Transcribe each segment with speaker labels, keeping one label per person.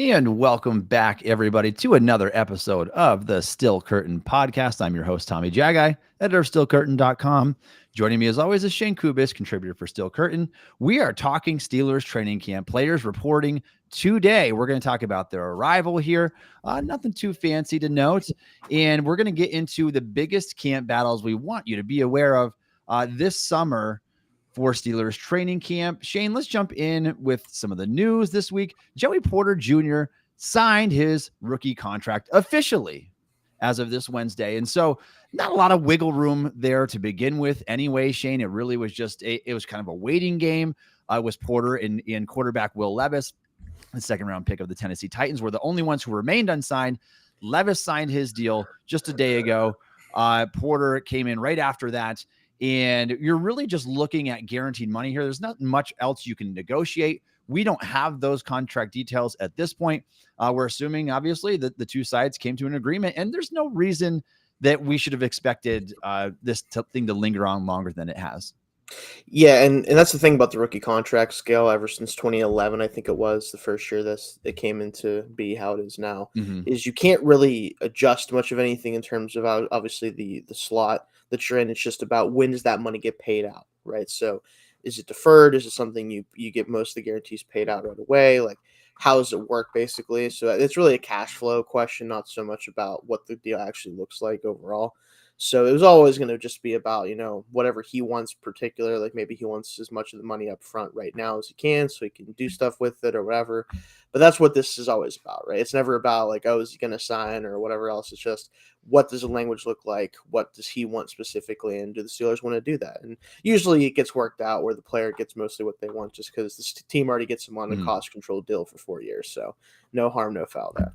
Speaker 1: And welcome back, everybody, to another episode of the Still Curtain podcast. I'm your host, Tommy Jaggi, editor of StillCurtain.com. Joining me, as always, is Shayne Kubas, contributor for Still Curtain. We are talking Steelers training camp players reporting today. We're going to talk about their arrival here. Nothing too fancy to note. And we're going to get into the biggest camp battles we want you to be aware of this summer for Steelers training camp. Shayne, let's jump in with some of the news this week. Joey Porter Jr. signed his rookie contract officially as of this Wednesday. And so not a lot of wiggle room there to begin with anyway, Shayne. It really was just, it was kind of a waiting game. It was Porter and quarterback Will Levis, the second round pick of the Tennessee Titans, were the only ones who remained unsigned. Levis signed his deal just a day ago. Porter came in right after that. And you're really just looking at guaranteed money here. There's not much else you can negotiate. We don't have those contract details at this point. We're assuming, obviously, that the two sides came to an agreement, and there's no reason that we should have expected this thing to linger on longer than it has.
Speaker 2: Yeah, and that's the thing about the rookie contract scale. Ever since 2011, I think it was the first year it came into be how it is now, is you can't really adjust much of anything in terms of obviously the slot that you're in. It's just about when does that money get paid out, right? So is it deferred? Is it something you get most of the guarantees paid out right away? Like, how does it work basically? So it's really a cash flow question, not so much about what the deal actually looks like overall. So it was always going to just be about, whatever he wants particular, like maybe he wants as much of the money up front right now as he can so he can do stuff with it or whatever. But that's what this is always about, right? It's never about like, oh, is he going to sign or whatever else. It's just, what does the language look like? What does he want specifically? And do the Steelers want to do that? And usually it gets worked out where the player gets mostly what they want just because this team already gets him on a cost control deal for 4 years. So no harm, no foul there.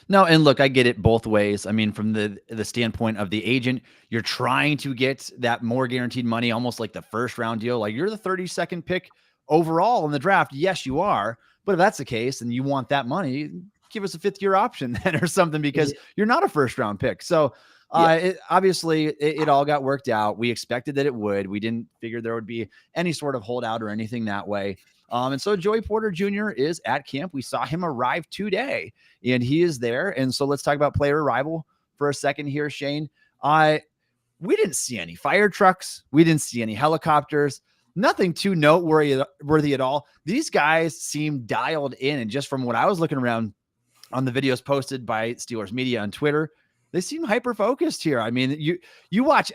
Speaker 1: No, and look, I get it both ways. I mean, from the standpoint of the agent, you're trying to get that more guaranteed money, almost like the first round deal. Like, you're the 32nd pick overall in the draft. Yes, you are. But if that's the case and you want that money, give us a 5th-year option then or something, because you're not a first round pick. So obviously it all got worked out. We expected that it would. We didn't figure there would be any sort of holdout or anything that way. And so Joey Porter Jr. is at camp. We saw him arrive today, and he is there. And so let's talk about player arrival for a second here, Shayne. We didn't see any fire trucks. We didn't see any helicopters. Nothing too noteworthy at all. These guys seem dialed in. And just from what I was looking around on the videos posted by Steelers media on Twitter, they seem hyper-focused here. I mean, you watch.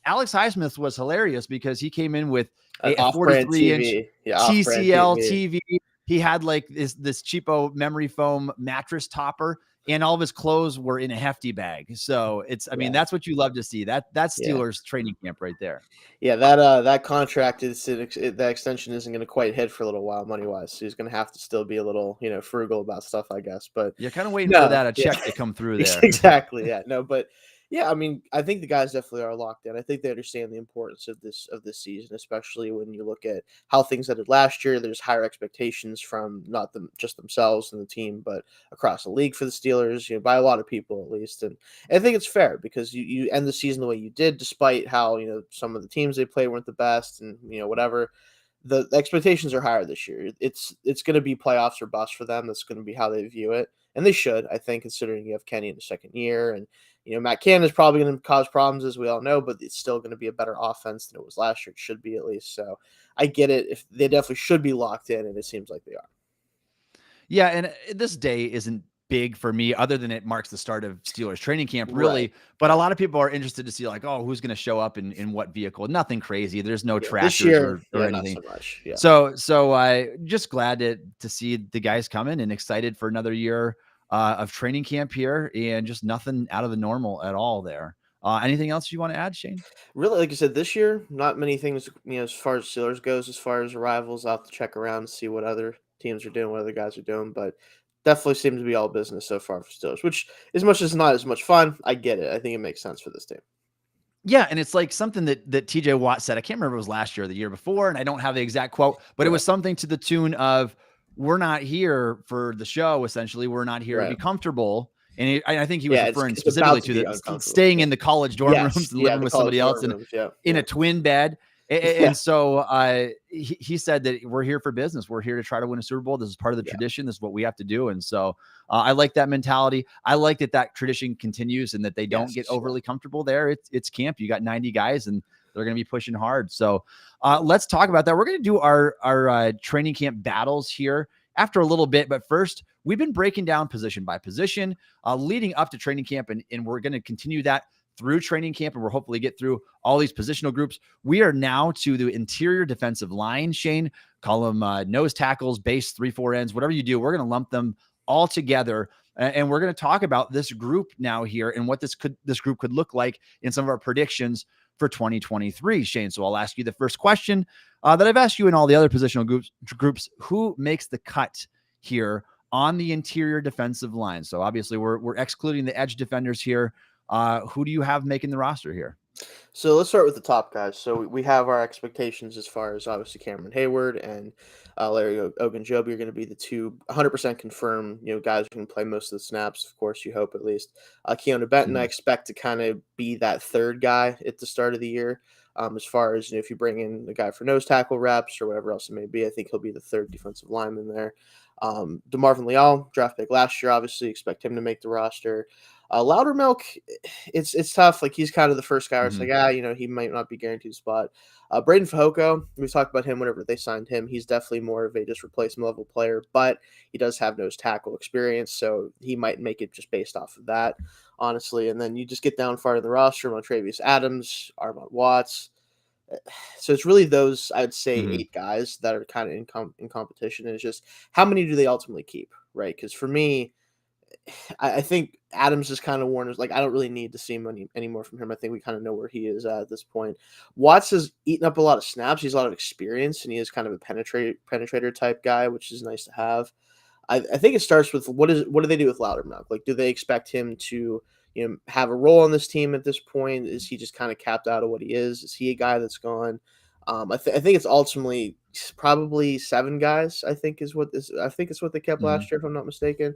Speaker 1: Alex Highsmith was hilarious because he came in with a 43-inch TCL TV. He had like this cheapo memory foam mattress topper, and all of his clothes were in a hefty bag. So I mean, that's what you love to see. That's Steelers training camp right there.
Speaker 2: Yeah, that contract that extension isn't going to quite hit for a little while money wise. So he's going to have to still be a little frugal about stuff, I guess. But
Speaker 1: you're kind of waiting for that check to come through there.
Speaker 2: Exactly. Yeah. No, but. Yeah, I mean, I think the guys definitely are locked in. I think they understand the importance of this season, especially when you look at how things ended last year. There's higher expectations from not just themselves and the team, but across the league for the Steelers, by a lot of people at least. And I think it's fair because you end the season the way you did, despite how some of the teams they play weren't the best, and whatever. The expectations are higher this year. It's going to be playoffs or bust for them. That's going to be how they view it, and they should, I think, considering you have Kenny in the second year and. Matt Cannon is probably going to cause problems, as we all know, but it's still going to be a better offense than it was last year. It should be, at least. So I get it. If they definitely should be locked in, and it seems like they are.
Speaker 1: Yeah, and this day isn't big for me, other than it marks the start of Steelers training camp, really. Right. But a lot of people are interested to see, like, oh, who's going to show up in what vehicle? Nothing crazy. There's no tractors or anything.
Speaker 2: Not so much. Yeah.
Speaker 1: So I just glad to see the guys coming and excited for another year of training camp here, and just nothing out of the normal at all there. Anything else you want to add, Shayne?
Speaker 2: Really, like I said, this year, not many things, as far as Steelers goes, as far as arrivals. I'll have to check around and see what other teams are doing, what other guys are doing, but definitely seems to be all business so far for Steelers, which, as much as not as much fun, I get it. I think it makes sense for this team.
Speaker 1: Yeah, and it's like something that TJ Watt said. I can't remember if it was last year or the year before, and I don't have the exact quote, but it was something to the tune of, we're not here for the show, essentially. We're not here to be comfortable. And I think he was referring specifically to staying in the college dorm rooms and living with somebody else in a twin bed. And so he said that we're here for business. We're here to try to win a Super Bowl. This is part of the tradition. This is what we have to do. And so I like that mentality. I like that tradition continues and that they don't get overly comfortable there. It's camp. You got 90 guys and they're going to be pushing hard. So let's talk about that. We're going to do our training camp battles here after a little bit. But first, we've been breaking down position by position leading up to training camp. And we're going to continue that through training camp, and we'll hopefully get through all these positional groups. We are now to the interior defensive line. Shayne, call them nose tackles, base 3-4 ends, whatever you do. We're going to lump them all together, and we're going to talk about this group now here and what this group could look like in some of our predictions for 2023. Shayne, so I'll ask you the first question that I've asked you in all the other positional groups. Who makes the cut here on the interior defensive line? So obviously we're excluding the edge defenders here. Who do you have making the roster here?
Speaker 2: So let's start with the top guys. So we have our expectations as far as obviously Cameron Hayward and Larry Ogunjobi are going to be the two 100% confirmed, guys who can play most of the snaps. Of course, you hope at least. Keanu Benton, I expect to kind of be that third guy at the start of the year. As far as if you bring in the guy for nose tackle reps or whatever else it may be, I think he'll be the third defensive lineman there. DeMarvin Leal, draft pick last year, obviously expect him to make the roster. Loudermilk, it's tough. Like he's kind of the first guy where it's like, he might not be guaranteed a spot. Braden Fehoko, we've talked about him whenever they signed him. He's definitely more of a just replacement level player, but he does have nose tackle experience, so he might make it just based off of that, honestly. And then you just get down far in the roster, Montravius Adams, Armand Watts. So it's really those, I'd say, 8 guys that are kind of in competition. And it's just how many do they ultimately keep, right? Because for me, I think Adams is kind of worn. Like, I don't really need to see him anymore from him. I think we kind of know where he is at this point. Watts has eaten up a lot of snaps. He's a lot of experience, and he is kind of a penetrator type guy, which is nice to have. I think it starts with what do they do with Loudermilk? Like, do they expect him to have a role on this team at this point? Is he just kind of capped out of what he is? Is he a guy that's gone? I think it's ultimately probably 7 guys. I think it's what they kept last year, if I'm not mistaken.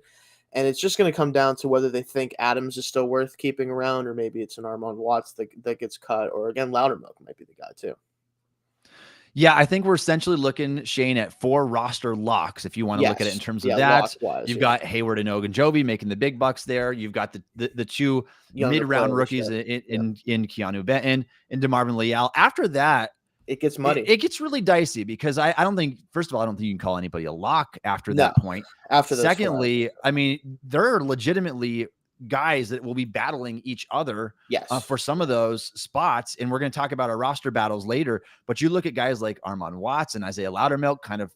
Speaker 2: And it's just going to come down to whether they think Adams is still worth keeping around, or maybe it's an Armand Watts that gets cut, or again, Loudermilk might be the guy too.
Speaker 1: Yeah, I think we're essentially looking, Shayne, at 4 roster locks. If you want to look at it in terms of that, you've got Hayward and Ogunjobi making the big bucks there. You've got the 2 mid-round rookies in Keanu Benton and DeMarvin Leal. After that,
Speaker 2: it gets muddy.
Speaker 1: It gets really dicey because I don't think, first of all, I don't think you can call anybody a lock after that point. Secondly, I mean, there are legitimately guys that will be battling each other for some of those spots. And we're going to talk about our roster battles later. But you look at guys like Armand Watts and Isaiah Loudermilk, kind of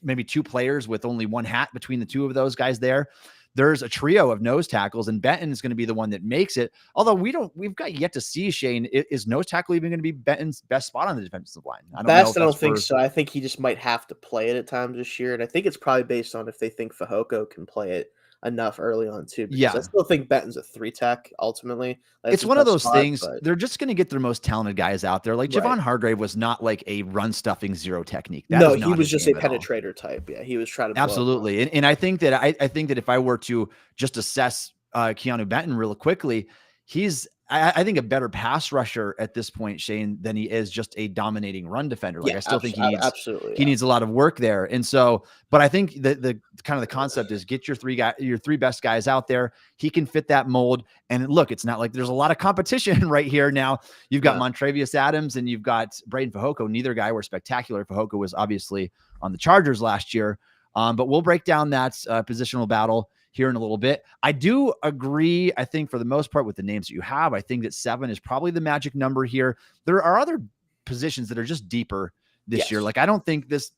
Speaker 1: maybe 2 players with only 1 hat between the 2 of those guys there. There's a trio of nose tackles, and Benton is going to be the one that makes it. Although we've got yet to see, Shayne, is nose tackle even going to be Benton's best spot on the defensive line? I don't think
Speaker 2: so. I think he just might have to play it at times this year. And I think it's probably based on if they think Fehoko can play it enough early on too. Because I still think Benton's a 3 tech ultimately.
Speaker 1: It's one of those things. They're just going to get their most talented guys out there. Like Javon Hargrave was not like a run stuffing zero technique.
Speaker 2: No, he was just a penetrator type. Yeah, he was trying to
Speaker 1: absolutely. And I think that I think that if I were to just assess Keanu Benton real quickly, he's I think a better pass rusher at this point, Shayne, than he is just a dominating run defender. Like I still think he needs a lot of work there. And so, but I think the kind of the concept is get your 3 best guys out there. He can fit that mold. And look, it's not like there's a lot of competition right here. Now you've got Montravius Adams and you've got Braden Fehoko. Neither guy were spectacular. Fehoko was obviously on the Chargers last year. But we'll break down that positional battle here in a little bit. I do agree, I think, for the most part with the names that you have. I think that 7 is probably the magic number here. There are other positions that are just deeper this year. Like I don't think this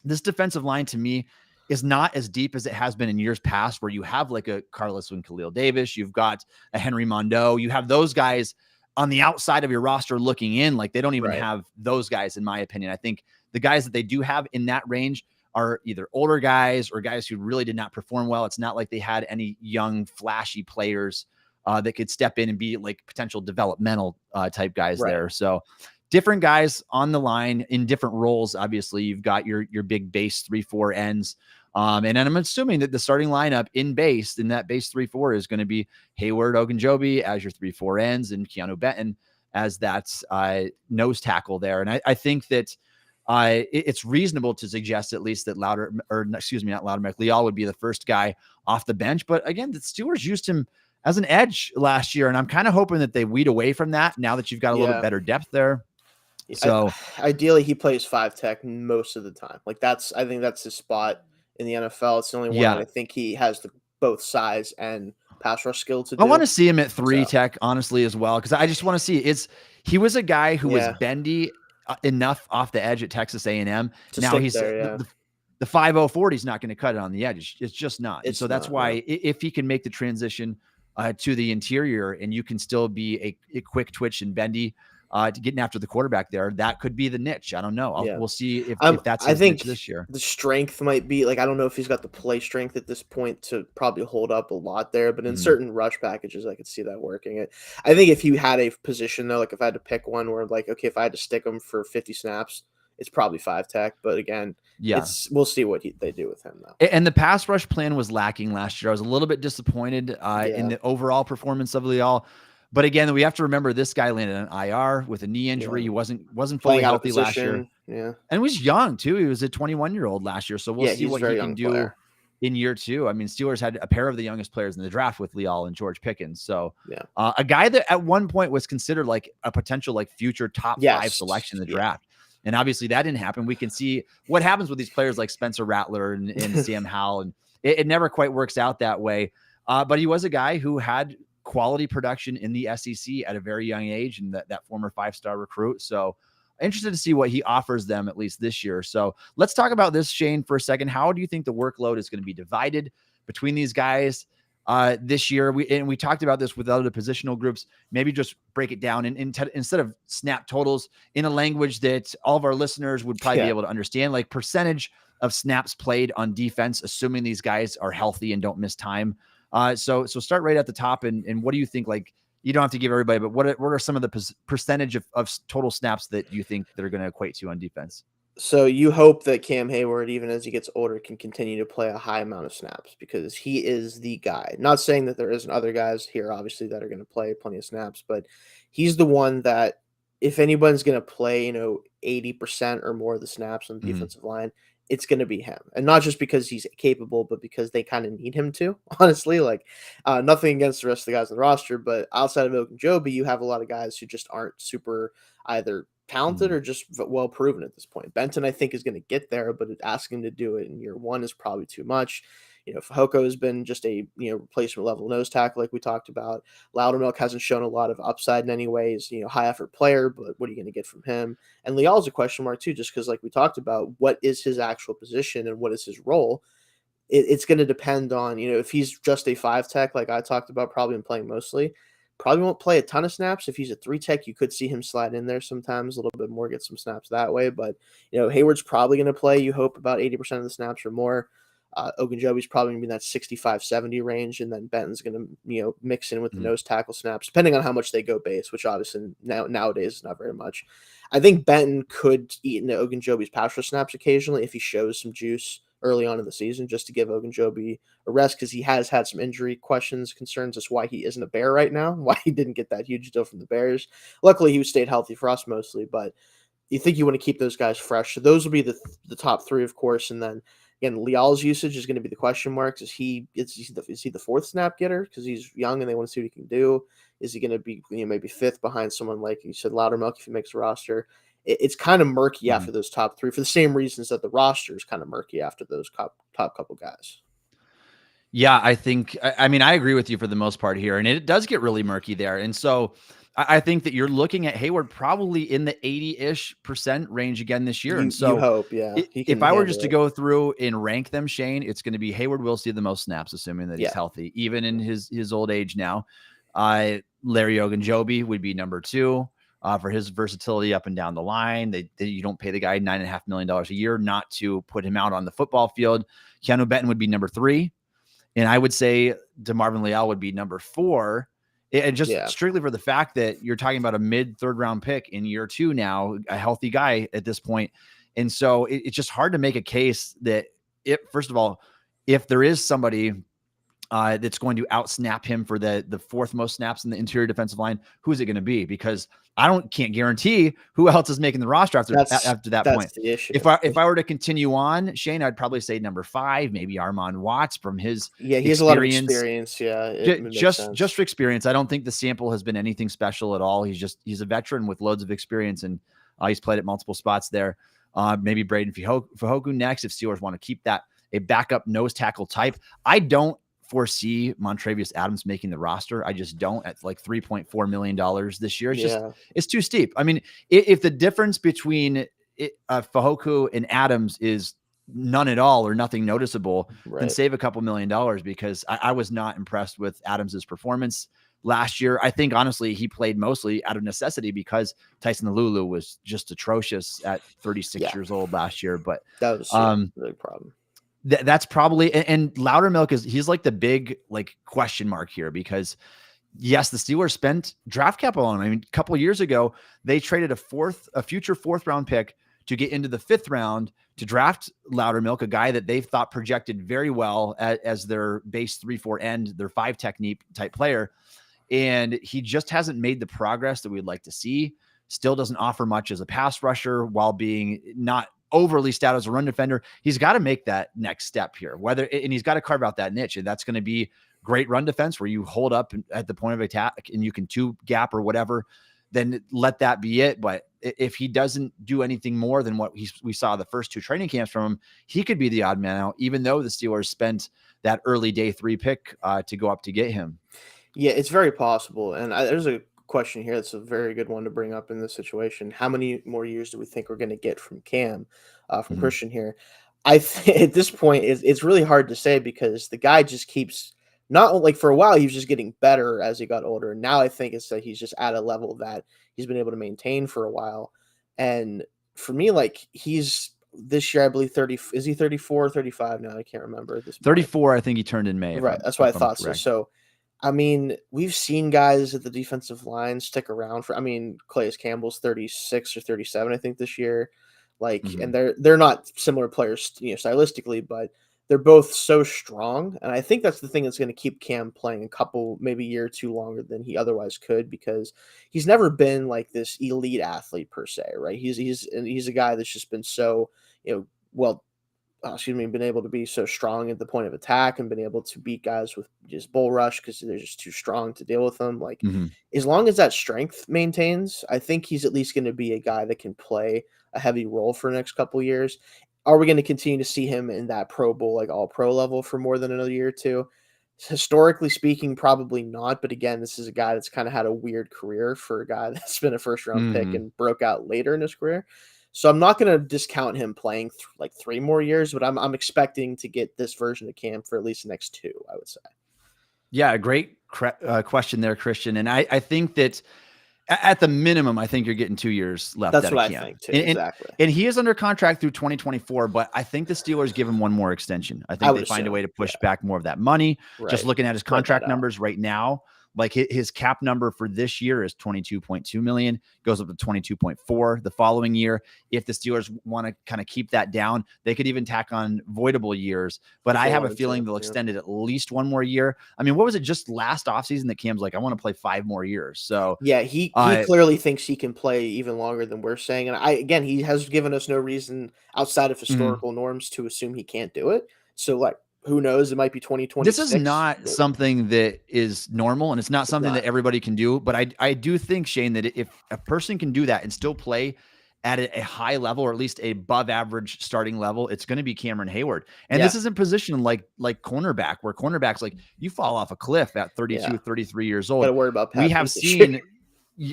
Speaker 1: defensive line to me is not as deep as it has been in years past, where you have like a Carlos and Khalil Davis, you've got a Henry Mondeau, you have those guys on the outside of your roster looking in. Like they don't even have those guys, in my opinion. I think the guys that they do have in that range are either older guys or guys who really did not perform well. It's not like they had any young, flashy players that could step in and be like potential developmental type guys there. So different guys on the line in different roles. Obviously, you've got your big base 3-4 ends. And I'm assuming that the starting lineup in that base 3-4 is going to be Hayward, Ogunjobi as your 3-4 ends and Keanu Benton as that nose tackle there. And I think that it's reasonable to suggest at least that Leal would be the first guy off the bench. But again, the Steelers used him as an edge last year, and I'm kind of hoping that they weed away from that now that you've got a little bit better depth there. So
Speaker 2: ideally, he plays 5 tech most of the time. Like I think that's his spot in the NFL. It's the only one that I think he has both size and pass rush skill to do.
Speaker 1: I want to see him at 3 tech, honestly, as well, because I just want to see he was a guy who was bendy enough off the edge at Texas A&M. Now he's the 5.040 is not going to cut it on the edge. It's just not. And so that's why if he can make the transition to the interior and you can still be a quick twitch and bendy to getting after the quarterback there, that could be the niche. I don't know. We'll see if that's his niche this year.
Speaker 2: The strength might be like, I don't know if he's got the play strength at this point to probably hold up a lot there, but in certain rush packages, I could see that working. I think if you had a position though, like if I had to pick one where like, okay, if I had to stick him for 50 snaps, it's probably 5 tech, but again, we'll see what they do with him though.
Speaker 1: And the pass rush plan was lacking last year. I was a little bit disappointed in the overall performance of Leal. But again, we have to remember this guy landed an IR with a knee injury. He wasn't fully healthy last year.
Speaker 2: Yeah.
Speaker 1: And was young too. He was a 21-year-old last year. So we'll see what he can do in year 2. I mean, Steelers had a pair of the youngest players in the draft with Leal and George Pickens. So a guy that at one point was considered like a potential like future top 5 selection in the draft. And obviously that didn't happen. We can see what happens with these players like Spencer Rattler and Sam Howell. And it never quite works out that way. But he was a guy who had quality production in the SEC at a very young age, and that former 5-star recruit. So interested to see what he offers them at least this year. So let's talk about this, Shayne, for a second. How do you think the workload is going to be divided between these guys this year? We talked about this with other positional groups. Maybe just break it down instead of snap totals in a language that all of our listeners would probably be able to understand, like percentage of snaps played on defense, assuming these guys are healthy and don't miss time. So start right at the top. And what do you think, like, you don't have to give everybody, but what are some of the percentage of total snaps that you think that are going to equate to on defense?
Speaker 2: So you hope that Cam Hayward, even as he gets older, can continue to play a high amount of snaps because he is the guy. Not saying that there isn't other guys here, obviously, that are going to play plenty of snaps, but he's the one that if anyone's going to play, 80% or more of the snaps on the defensive line, it's going to be him. And not just because he's capable, but because they kind of need him to, honestly. Like, nothing against the rest of the guys on the roster, but outside of Ogunjobi, you have a lot of guys who just aren't super either talented or just well proven at this point. Benton, I think, is going to get there, but asking to do it in year 1 is probably too much. Fehoko has been just a replacement level nose tackle, like we talked about. Loudermilk hasn't shown a lot of upside in any ways. High effort player, but what are you going to get from him? And Leal's a question mark too, just because, like we talked about, what is his actual position and what is his role? It's going to depend on if he's just a 5 tech, like I talked about, probably been playing mostly. Probably won't play a ton of snaps. If he's a 3 tech, you could see him slide in there sometimes a little bit more, get some snaps that way. But, Hayward's probably going to play, you hope, about 80% of the snaps or more. Ogunjobi's probably going to be in that 65-70 range, and then Benton's going to, mix in with the nose tackle snaps, depending on how much they go base, which obviously nowadays is not very much. I think Benton could eat into Ogunjobi's pass rush snaps occasionally if he shows some juice early on in the season, just to give Ogunjobi a rest, because he has had some injury questions, concerns. That's why he isn't a Bear right now, why he didn't get that huge deal from the Bears. Luckily, he stayed healthy for us mostly, but you think you want to keep those guys fresh. So those will be the top 3, of course, and then again, Leal's usage is going to be the question marks. Is he the 4th snap getter because he's young and they want to see what he can do? Is he going to be maybe 5th behind someone like you said, Loudermilk, if he makes a roster? It's kind of murky after those top 3 for the same reasons that the roster is kind of murky after those top couple guys.
Speaker 1: Yeah, I agree with you for the most part here, and it does get really murky there. And so I think that you're looking at Hayward probably in the 80-ish% range again this year. And so
Speaker 2: you hope, yeah.
Speaker 1: If I were just to go through and rank them, Shayne, it's going to be Hayward will see the most snaps, assuming that he's healthy, even in his old age now. Larry Ogunjobi would be number 2 for his versatility up and down the line. You don't pay the guy $9.5 million a year not to put him out on the football field. Keanu Benton would be number 3. And I would say DeMarvin Leal would be number 4. And just strictly for the fact that you're talking about a mid-third round pick in year 2 now, a healthy guy at this point. And so it's just hard to make a case that first of all, if there is somebody that's going to outsnap him for the fourth most snaps in the interior defensive line, who is it going to be? Because I can't guarantee who else is making the roster after that point.
Speaker 2: That's the issue.
Speaker 1: If I were to continue on, Shayne, I'd probably say number 5, maybe Armand Watts from his
Speaker 2: he has a lot of experience. Yeah, it makes sense.
Speaker 1: Just for experience. I don't think the sample has been anything special at all. He's a veteran with loads of experience, and he's played at multiple spots there. Maybe Braden Fajoku next if Steelers want to keep that a backup nose tackle type. I don't foresee Montravius Adams making the roster. I just don't at like $3.4 million this year. It's too steep. I mean, if the difference between Fajoku and Adams is none at all or nothing noticeable, then save a couple $1 million, because I was not impressed with Adams's performance last year. I think honestly he played mostly out of necessity because Tyson Alulu was just atrocious at 36 years old last year. But
Speaker 2: that was a big problem.
Speaker 1: That's probably, and Loudermilk he's like the big like question mark here, because yes, the Steelers spent draft capital on him. I mean, a couple of years ago, they traded a future 4th round pick to get into the 5th round to draft Loudermilk, a guy that they thought projected very well as their base 3-4 end, their 5 technique type player. And he just hasn't made the progress that we'd like to see. Still doesn't offer much as a pass rusher while being not overly stout as a run defender. He's got to make that next step here, and he's got to carve out that niche. And that's going to be great run defense where you hold up at the point of attack and you can 2 gap or whatever, then let that be it. But if he doesn't do anything more than what we saw the first 2 training camps from him, he could be the odd man out, even though the Steelers spent that early day 3 pick to go up to get him.
Speaker 2: Yeah, it's very possible. And there's a question here that's a very good one to bring up in this situation. How many more years do we think we're going to get from Cam, from Christian here? I think at this point it's really hard to say, because the guy just keeps not like, for a while he was just getting better as he got older, and now I think it's that he's just at a level that he's been able to maintain for a while. And for me, like, he's this year I believe 30, is he 34 or 35 now? I can't remember.
Speaker 1: 34, I think he turned in May.
Speaker 2: Right, that's what I thought. So I mean, we've seen guys at the defensive line stick around for, I mean, Calais Campbell's 36 or 37, I think, this year. Like, and they're not similar players, stylistically, but they're both so strong. And I think that's the thing that's going to keep Cam playing a couple, maybe a year or 2 longer than he otherwise could, because he's never been like this elite athlete per se, right? He's a guy that's just been so, been able to be so strong at the point of attack and been able to beat guys with just bull rush because they're just too strong to deal with them. Like, as long as that strength maintains, I think he's at least going to be a guy that can play a heavy role for the next couple of years. Are we going to continue to see him in that Pro Bowl, like all pro level, for more than another year or 2? Historically speaking, probably not. But again, this is a guy that's kind of had a weird career for a guy that's been a 1st round pick and broke out later in his career. So I'm not going to discount him playing like 3 more years, but I'm expecting to get this version of Cam for at least the next 2, I would say.
Speaker 1: Yeah, a great question there, Christian. And I think that at the minimum, I think you're getting 2 years left.
Speaker 2: That's what I think too. Exactly.
Speaker 1: And he is under contract through 2024, but I think the Steelers give him one more extension. I think they find a way to push back more of that money. Right. Just looking at his contract numbers right now, like his cap number for this year is 22.2 million, goes up to 22.4 the following year. If the Steelers want to kind of keep that down, they could even tack on voidable years, but I have a feeling they'll extend it at least 1 more year. I mean, what was it just last offseason that Cam's like, I want to play 5 more years. So
Speaker 2: yeah, he clearly thinks he can play even longer than we're saying. And he has given us no reason outside of historical norms to assume he can't do it. So like, who knows? It might be 2026.
Speaker 1: This is not something that is normal, and it's not something that everybody can do. But I do think, Shayne, that if a person can do that and still play at a high level, or at least a above average starting level, it's going to be Cameron Hayward. And this isn't position like cornerback, where cornerbacks, like, you fall off a cliff at 32, 33 years old.
Speaker 2: Gotta worry about
Speaker 1: we have seen.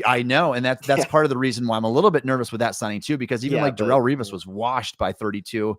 Speaker 1: I know, and that's part of the reason why I'm a little bit nervous with that signing too, because even Darrelle Revis was washed by 32.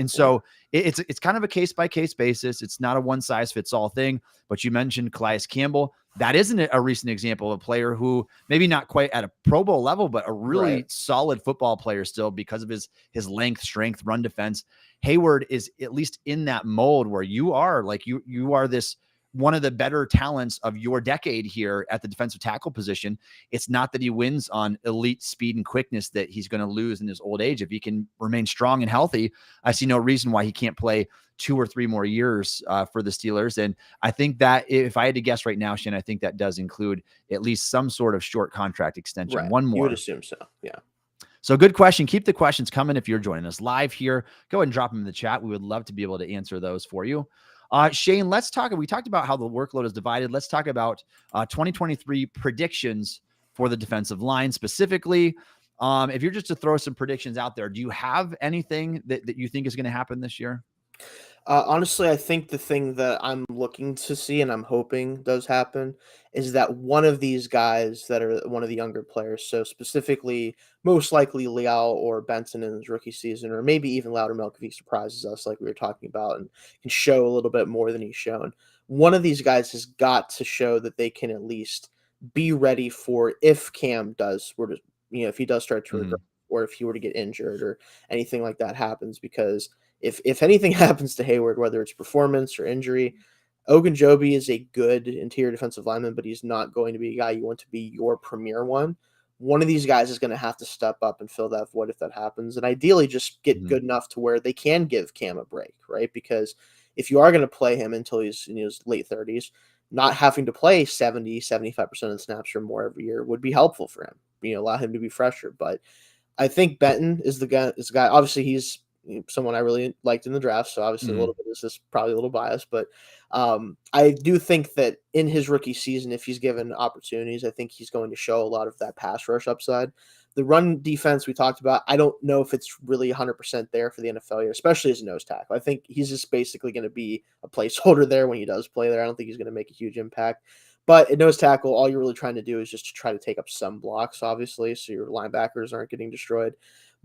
Speaker 1: So it's kind of a case by case basis. It's not a one size fits all thing. But you mentioned Calais Campbell. That isn't a recent example of a player who maybe not quite at a Pro Bowl level, but a really solid football player still because of his length, strength, run defense. Hayward is at least in that mold where you are like you are this one of the better talents of your decade here at the defensive tackle position. It's not that he wins on elite speed and quickness that he's going to lose in his old age. If he can remain strong and healthy, I see no reason why he can't play 2 or 3 more years for the Steelers. And I think that if I had to guess right now, Shane, I think that does include at least some sort of short contract extension.
Speaker 2: Right.
Speaker 1: One more.
Speaker 2: You would assume so. Yeah.
Speaker 1: So good question. Keep the questions coming. If you're joining us live here, go ahead and drop them in the chat. We would love to be able to answer those for you. Shayne, we talked about how the workload is divided. Let's talk about 2023 predictions for the defensive line specifically. If you're just to throw some predictions out there, do you have anything that you think is going to happen this year?
Speaker 2: Honestly, I think the thing that I'm looking to see and I'm hoping does happen is that one of these guys that are one of the younger players, so specifically, most likely Leal or Benson in his rookie season, or maybe even Loudermilk if he surprises us, like we were talking about, and can show a little bit more than he's shown. One of these guys has got to show that they can at least be ready for if Cam were to, if he does start to regress, or if he were to get injured or anything like that happens, because if anything happens to Hayward, whether it's performance or injury, Ogunjobi is a good interior defensive lineman, but he's not going to be a guy you want to be your premier one. One of these guys is going to have to step up and fill that void if that happens, and ideally just get good enough to where they can give Cam a break, right? Because if you are going to play him until he's in his late 30s, not having to play 70, 75% of the snaps or more every year would be helpful for him, allow him to be fresher. But I think Benton is the guy. Obviously, he's someone I really liked in the draft, so obviously a little bit this is probably a little biased, but I do think that in his rookie season, if he's given opportunities, I think he's going to show a lot of that pass rush upside. The run defense we talked about, I don't know if it's really 100% there for the NFL year, especially as a nose tackle. I think he's just basically going to be a placeholder there when he does play there. I don't think he's going to make a huge impact. But at nose tackle, all you're really trying to do is just to try to take up some blocks, obviously, so your linebackers aren't getting destroyed.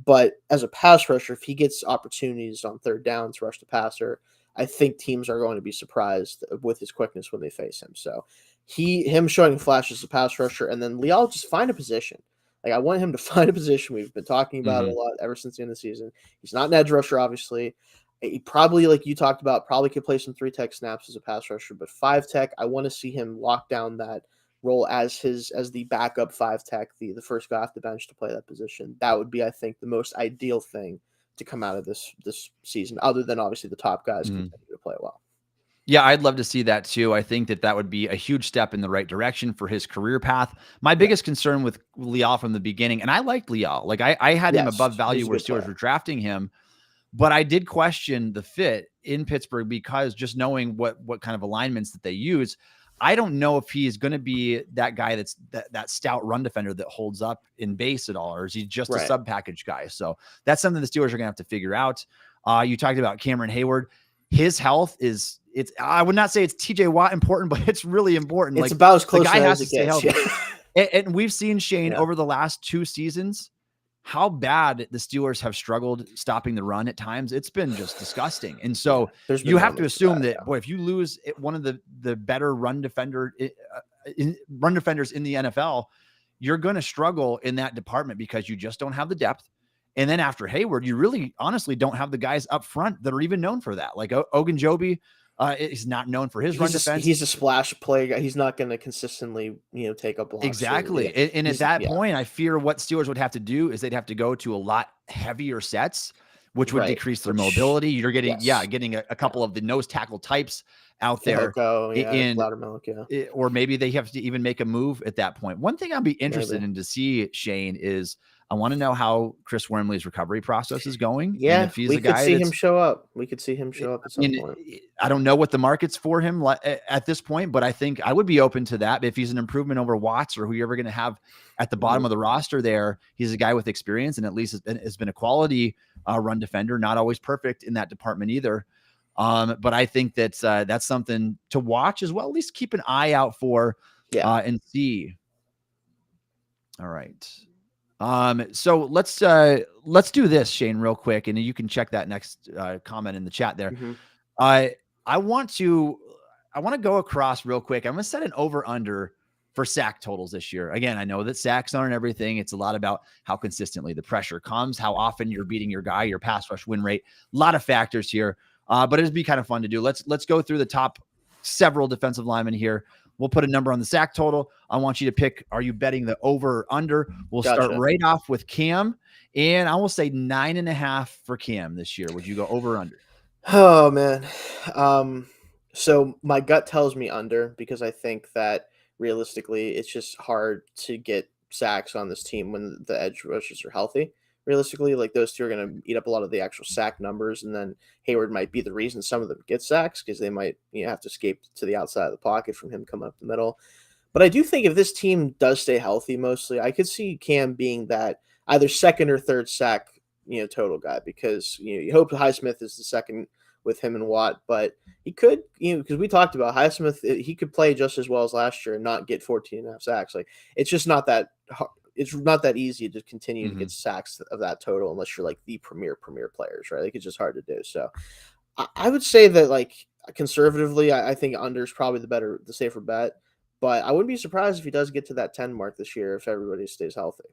Speaker 2: But as a pass rusher, if he gets opportunities on third down to rush the passer, I think teams are going to be surprised with his quickness when they face him. So him showing flashes as a pass rusher, and then Leal just find a position. Like, I want him to find a position. We've been talking about it a lot ever since the end of the season. He's not an edge rusher, obviously. He probably, like you talked about, probably could play some 3-tech snaps as a pass rusher, but 5-tech, I want to see him lock down that role as the backup 5-tech, the first guy off the bench to play that position. That would be, I think, the most ideal thing to come out of this season, other than obviously the top guys continue to play well.
Speaker 1: Yeah, I'd love to see that too. I think that would be a huge step in the right direction for his career path. My biggest concern with Leal from the beginning, and I liked Leal, like I had him above value where Steelers were drafting him, but I did question the fit in Pittsburgh because just knowing what kind of alignments that they use, I don't know if he's going to be that guy that's that stout run defender that holds up in base at all, or is he just a sub package guy? So that's something the Steelers are going to have to figure out. You talked about Cameron Hayward. His health I would not say it's TJ Watt important, but it's really important.
Speaker 2: It's about as close
Speaker 1: the guy
Speaker 2: as
Speaker 1: has
Speaker 2: it
Speaker 1: to stay
Speaker 2: gets.
Speaker 1: healthy. And we've seen Shayne over the last 2 seasons, how bad the Steelers have struggled stopping the run at times. It's been just disgusting. And so you have to assume that, boy, if you lose one of the better run defenders in the NFL, you're going to struggle in that department because you just don't have the depth. And then after Hayward, you really honestly don't have the guys up front that are even known for that. Like Ogunjobi is not known for his run defense.
Speaker 2: He's a splash play guy. He's not going to consistently, take up blocks.
Speaker 1: Exactly. And at that point, I fear what Steelers would have to do is they'd have to go to a lot heavier sets, which would decrease their mobility. You're getting, getting a couple of the nose tackle types out there.
Speaker 2: Loudermilk,
Speaker 1: or maybe they have to even make a move at that point. One thing I'd be interested in to see, Shayne, is I want to know how Chris Wormley's recovery process is going.
Speaker 2: Yeah,
Speaker 1: and if he's
Speaker 2: we
Speaker 1: a guy
Speaker 2: could see him show up. We could see him show up at some point.
Speaker 1: I don't know what the market's for him at this point, but I think I would be open to that. If he's an improvement over Watts or who you're ever going to have at the bottom of the roster there, he's a guy with experience and at least has been a quality run defender, not always perfect in that department either. But I think that's something to watch as well. At least keep an eye out for and see. All right. So let's do this, Shayne, real quick, and you can check that next comment in the chat there. I want to go across real quick. I'm going to set an over under for sack totals this year. Again, I know that sacks aren't everything. It's a lot about how consistently the pressure comes, how often you're beating your guy, your pass rush win rate, a lot of factors here. But it'd be kind of fun to do. Let's go through the top several defensive linemen here. We'll put a number on the sack total. I want you to pick, are you betting the over or under? We'll start right off with Cam, and I will say 9.5 for Cam this year. Would you go over or under?
Speaker 2: Oh, man. So my gut tells me under, because I think that realistically it's just hard to get sacks on this team when the edge rushers are healthy. Realistically, like, those two are going to eat up a lot of the actual sack numbers, and then Hayward might be the reason some of them get sacks, because they might have to escape to the outside of the pocket from him coming up the middle. But I do think if this team does stay healthy, mostly, I could see Cam being that either second or third sack total guy, because you hope Highsmith is the second with him and Watt, but he could, because we talked about Highsmith, he could play just as well as last year and not get 14.5 sacks. Like, it's just not that it's not that easy to continue to get sacks of that total unless you're like the premier players, right? Like, it's just hard to do. So I would say that, like, conservatively, I think under is probably the safer bet, but I wouldn't be surprised if he does get to that 10 mark this year if everybody stays healthy.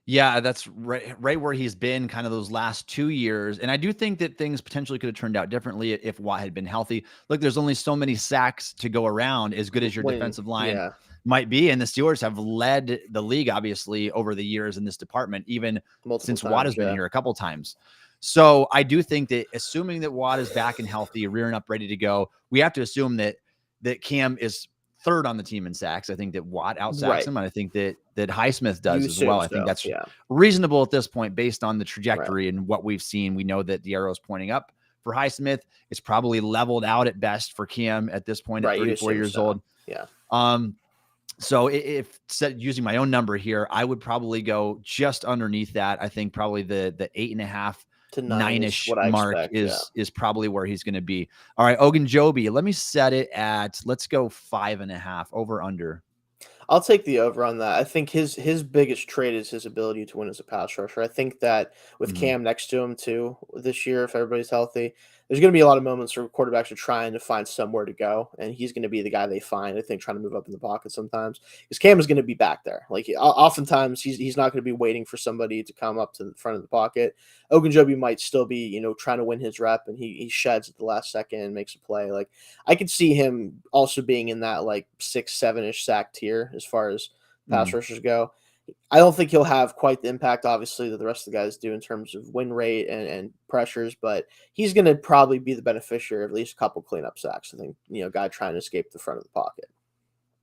Speaker 1: Yeah, that's right where he's been kind of those last 2 years. And I do think that things potentially could have turned out differently if Watt had been healthy. Look, there's only so many sacks to go around, as good as your defensive line might be. And the Steelers have led the league, obviously, over the years in this department, even since Watt has been here a couple times. So I do think that, assuming that Watt is back and healthy, rearing up, ready to go, we have to assume that Cam is third on the team in sacks. I think that Watt outsacks him, and I think that Highsmith does as well. I think that's reasonable at this point based on the trajectory and what we've seen. We know that the arrow is pointing up for Highsmith. It's probably leveled out at best for Cam at this point at 34 years old.
Speaker 2: Yeah.
Speaker 1: So if using my own number here, I would probably go just underneath that. I think probably the 8.5 to 9-ish mark is probably where he's going to be. All right, Ogunjobi, let me set it at, let's go 5.5 over under.
Speaker 2: I'll take the over on that. I think his biggest trait is his ability to win as a pass rusher. I think that with Cam next to him too this year, if everybody's healthy, there's going to be a lot of moments where quarterbacks are trying to find somewhere to go, and he's going to be the guy they find, I think, trying to move up in the pocket sometimes, because Cam is going to be back there. Like, oftentimes he's not going to be waiting for somebody to come up to the front of the pocket. Ogunjobi might still be, trying to win his rep, and he sheds at the last second and makes a play. Like, I could see him also being in that, like, 6-7-ish sack tier as far as pass rushers go. I don't think he'll have quite the impact, obviously, that the rest of the guys do in terms of win rate and pressures, but he's going to probably be the beneficiary of at least a couple cleanup sacks. I think, guy trying to escape the front of the pocket.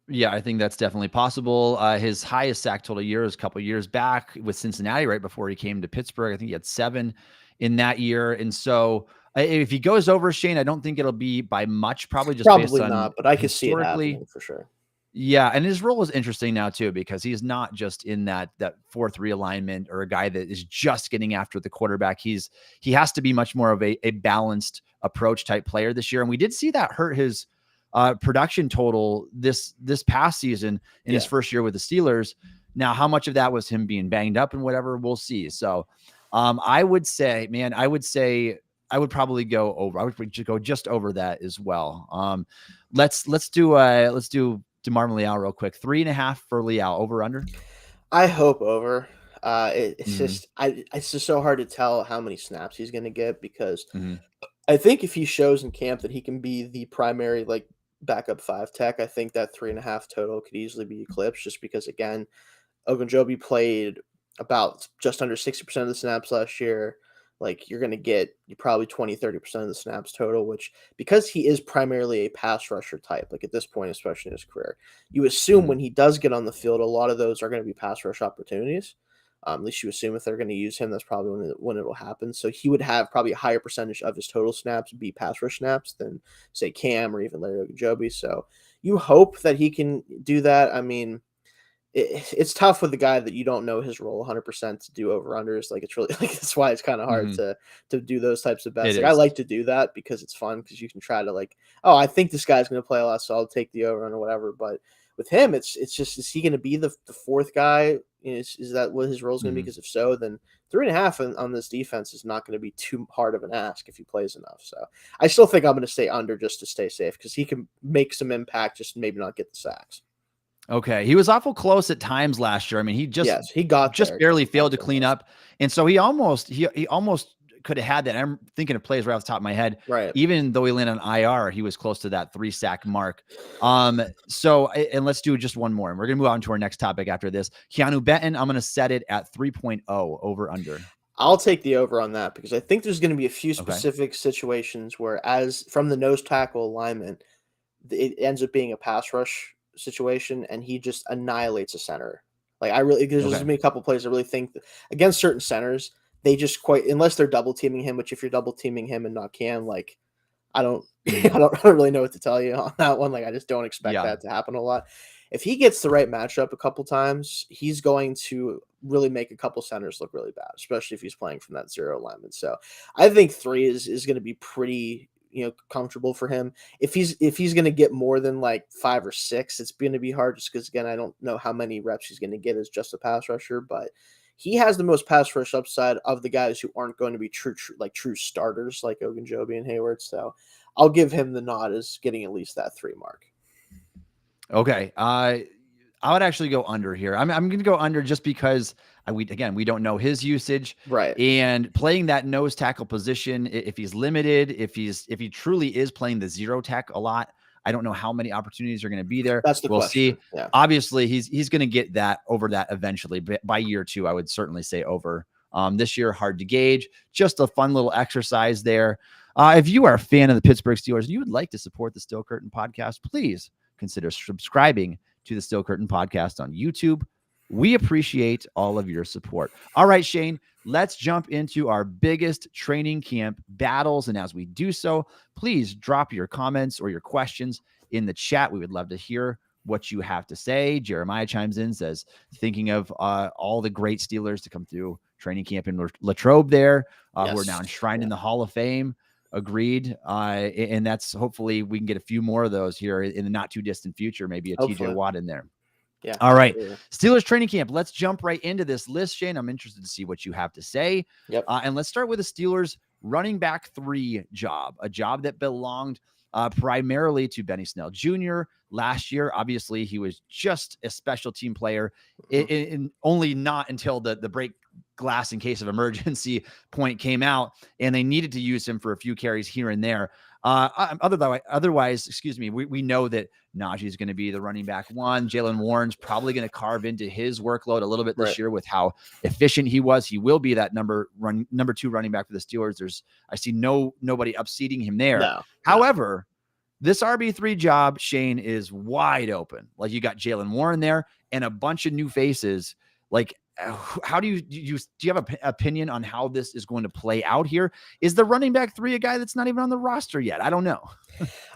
Speaker 1: Yeah, I think that's definitely possible. His highest sack total year is a couple years back with Cincinnati, right before he came to Pittsburgh. I think he had 7 in that year. And so if he goes over, Shayne, I don't think it'll be by much, probably based on
Speaker 2: not, but I could see it happening for sure.
Speaker 1: Yeah, and his role is interesting now too, because he's not just in that fourth realignment or a guy that is just getting after the quarterback. He has to be much more of a balanced approach type player this year, and we did see that hurt his production total this past season in his first year with the Steelers. Now, how much of that was him being banged up and whatever, we'll see. So, I would say I would probably go over. I would go just over that as well. Let's do DeMar Leal real quick. 3.5 for Leal, over under.
Speaker 2: I hope over. It's just so hard to tell how many snaps he's going to get, because I think if he shows in camp that he can be the primary, like, backup 5 tech, I think that 3.5 total could easily be eclipsed, just because, again, Ogunjobi played about just under 60% of the snaps last year. Like, you're going to get probably 20-30% of the snaps total, which, because he is primarily a pass rusher type, like at this point, especially in his career, you assume when he does get on the field, a lot of those are going to be pass rush opportunities. At least you assume if they're going to use him, that's probably when it will happen. So he would have probably a higher percentage of his total snaps be pass rush snaps than, say, Cam or even Larry Ogunjobi. So you hope that he can do that. I mean, it's tough with a guy that you don't know his role 100% to do over unders. Like, it's really, like, that's why it's kind of hard to do those types of bets. Like, I like to do that because it's fun, because you can try to, like, oh, I think this guy's going to play a lot, so I'll take the over or whatever. But with him, it's just, is he going to be the fourth guy? Is that what his role is going to be? Because if so, then 3.5 on this defense is not going to be too hard of an ask if he plays enough. So I still think I'm going to stay under just to stay safe, because he can make some impact, just maybe not get the sacks.
Speaker 1: Okay, he was awful close at times last year. I mean, he got barely failed to clean up, and so he almost could have had that. I'm thinking of plays right off the top of my head.
Speaker 2: Right.
Speaker 1: Even though he landed on IR, he was close to that 3-sack mark. So, and let's do just one more. And we're going to move on to our next topic after this. Keanu Benton, I'm going to set it at 3.0 over under.
Speaker 2: I'll take the over on that because I think there's going to be a few specific situations where, as from the nose tackle alignment, it ends up being a pass rush situation, and he just annihilates a center. Like there's just gonna be a couple plays I really think that against certain centers, they just unless they're double teaming him. Which if you're double teaming him and not Cam, like I don't really know what to tell you on that one. Like I just don't expect that to happen a lot. If he gets the right matchup a couple times, he's going to really make a couple centers look really bad, especially if he's playing from that zero alignment. So I think 3 is going to be pretty, comfortable for him. If he's going to get more than like 5 or 6, it's going to be hard just because, again, I don't know how many reps he's going to get as just a pass rusher, but he has the most pass rush upside of the guys who aren't going to be true starters like Ogunjobi and Hayward. So I'll give him the nod as getting at least that 3 mark.
Speaker 1: Okay. I would actually go under here. I'm going to go under just because we don't know his usage,
Speaker 2: right?
Speaker 1: And playing that nose tackle position, if he's limited, if he truly is playing the zero tech a lot, I don't know how many opportunities are going to be there.
Speaker 2: That's the
Speaker 1: we'll
Speaker 2: question.
Speaker 1: See.
Speaker 2: Yeah.
Speaker 1: Obviously, he's going to get that over that eventually. But by year 2, I would certainly say over. This year, hard to gauge. Just a fun little exercise there. If you are a fan of the Pittsburgh Steelers and you would like to support the Steel Curtain podcast, please consider subscribing to the Steel Curtain podcast on YouTube. We appreciate all of your support. All right, Shayne, let's jump into our biggest training camp battles. And as we do so, please drop your comments or your questions in the chat. We would love to hear what you have to say. Jeremiah chimes in, says, thinking of all the great Steelers to come through training camp in Latrobe there, who are now enshrined in the Hall of Fame. Agreed. And that's hopefully we can get a few more of those here in the not too distant future, maybe a TJ Watt in there.
Speaker 2: Yeah.
Speaker 1: All right. Steelers training camp. Let's jump right into this list, Shayne. I'm interested to see what you have to say.
Speaker 2: Yep.
Speaker 1: And let's start with the Steelers running back 3 job, a job that belonged primarily to Benny Snell Jr. last year. Obviously, he was just a special team player, in only not until the break glass in case of emergency point came out, and they needed to use him for a few carries here and there. Otherwise, excuse me, we know that Najee is going to be the running back 1. Jaylen Warren's probably going to carve into his workload a little bit this year with how efficient he was. He will be that number 2 running back for the Steelers. I see nobody upseating him there.
Speaker 2: No.
Speaker 1: However, this RB3 job, Shayne, is wide open. Like, you got Jaylen Warren there and a bunch of new faces. Like, how do you have an opinion on how this is going to play out here? Is the running back 3 a guy that's not even on the roster yet? I don't know.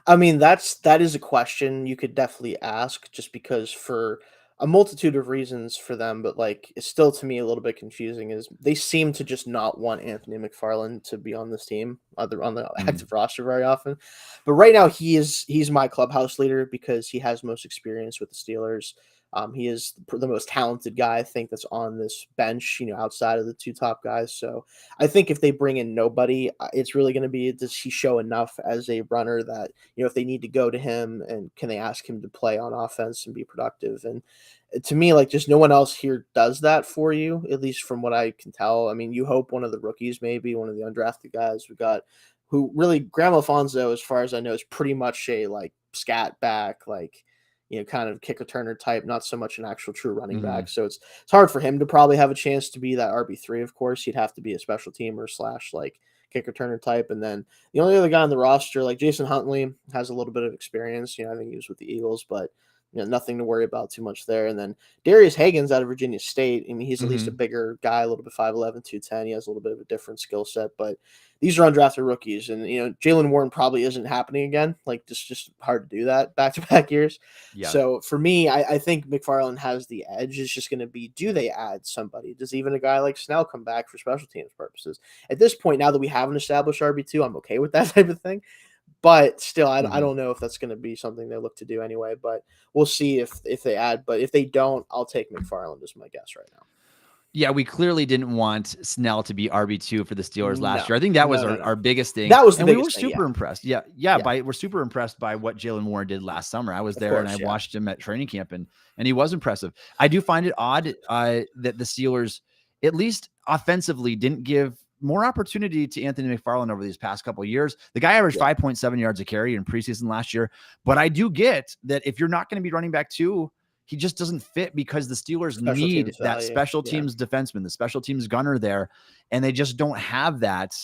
Speaker 2: I mean, that is a question you could definitely ask, just because for a multitude of reasons for them, but like it's still to me a little bit confusing is they seem to just not want Anthony McFarland to be on this team on the active roster very often. But right now he's my clubhouse leader because he has most experience with the Steelers. He is the most talented guy, I think, that's on this bench, outside of the 2 top guys. So I think if they bring in nobody, it's really going to be, does he show enough as a runner that, if they need to go to him, and can they ask him to play on offense and be productive? And to me, like, just no one else here does that for you, at least from what I can tell. I mean, you hope one of the rookies, maybe one of the undrafted guys we got, who really, Graham Alfonso, as far as I know, is pretty much a like scat back, like, kind of kick returner type, not so much an actual true running back. So it's hard for him to probably have a chance to be that RB3. Of course, he'd have to be a special teamer / like kick returner type. And then the only other guy on the roster, like Jason Huntley, has a little bit of experience. I think he was with the Eagles, but nothing to worry about too much there. And then Darius Hagan's out of Virginia State. I mean, he's at least a bigger guy, a little bit 5'11", 210. He has a little bit of a different skill set, but these are undrafted rookies. And, Jaylen Warren probably isn't happening again. Like, just hard to do that back-to-back years. Yeah. So for me, I think McFarland has the edge. It's just going to be, do they add somebody? Does even a guy like Snell come back for special teams purposes? At this point, now that we have an established RB2, I'm okay with that type of thing. But still, I don't know if that's going to be something they look to do anyway. But we'll see if they add. But if they don't, I'll take McFarland as my guess right now. Yeah,
Speaker 1: we clearly didn't want Snell to be RB2 for the Steelers last year. I think that was our biggest thing.
Speaker 2: That was the
Speaker 1: biggest
Speaker 2: thing.
Speaker 1: We were super impressed. We're super impressed by what Jaylen Warren did last summer. I was there and I watched him at training camp, and he was impressive. I do find it odd that the Steelers, at least offensively, didn't give more opportunity to Anthony McFarland over these past couple of years. The guy averaged 5.7 yards a carry in preseason last year, but I do get that if you're not going to be running back 2, he just doesn't fit because the Steelers need that special teams defenseman, the special teams gunner there, and they just don't have that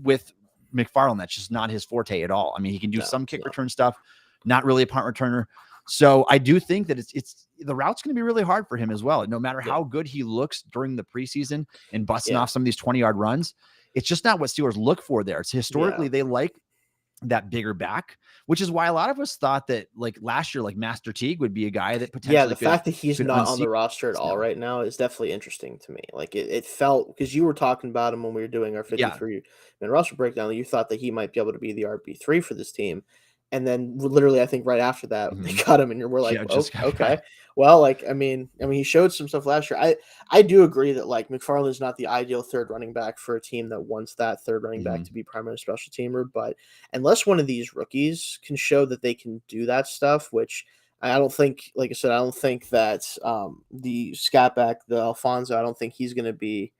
Speaker 1: with McFarland. That's just not his forte at all. I mean, he can do some kick return stuff, not really a punt returner. So I do think that it's the route's going to be really hard for him as well. No matter how good he looks during the preseason and busting off some of these 20-yard runs, it's just not what Steelers look for there. It's historically they like that bigger back, which is why a lot of us thought that like last year, like Master Teague would be a guy that potentially
Speaker 2: the fact that he's not on the roster at all right now is definitely interesting to me. Like it felt, because you were talking about him when we were doing our 53-man roster breakdown, you thought that he might be able to be the RB3 for this team. And then literally, I think right after that, they cut him, and we're like, okay. Well, like, I mean, he showed some stuff last year. I do agree that like McFarland is not the ideal third running back for a team that wants that third running back to be primary special teamer. But unless one of these rookies can show that they can do that stuff, which I don't think, like I said, I don't think that the scat back, the Alfonso, I don't think he's going to be,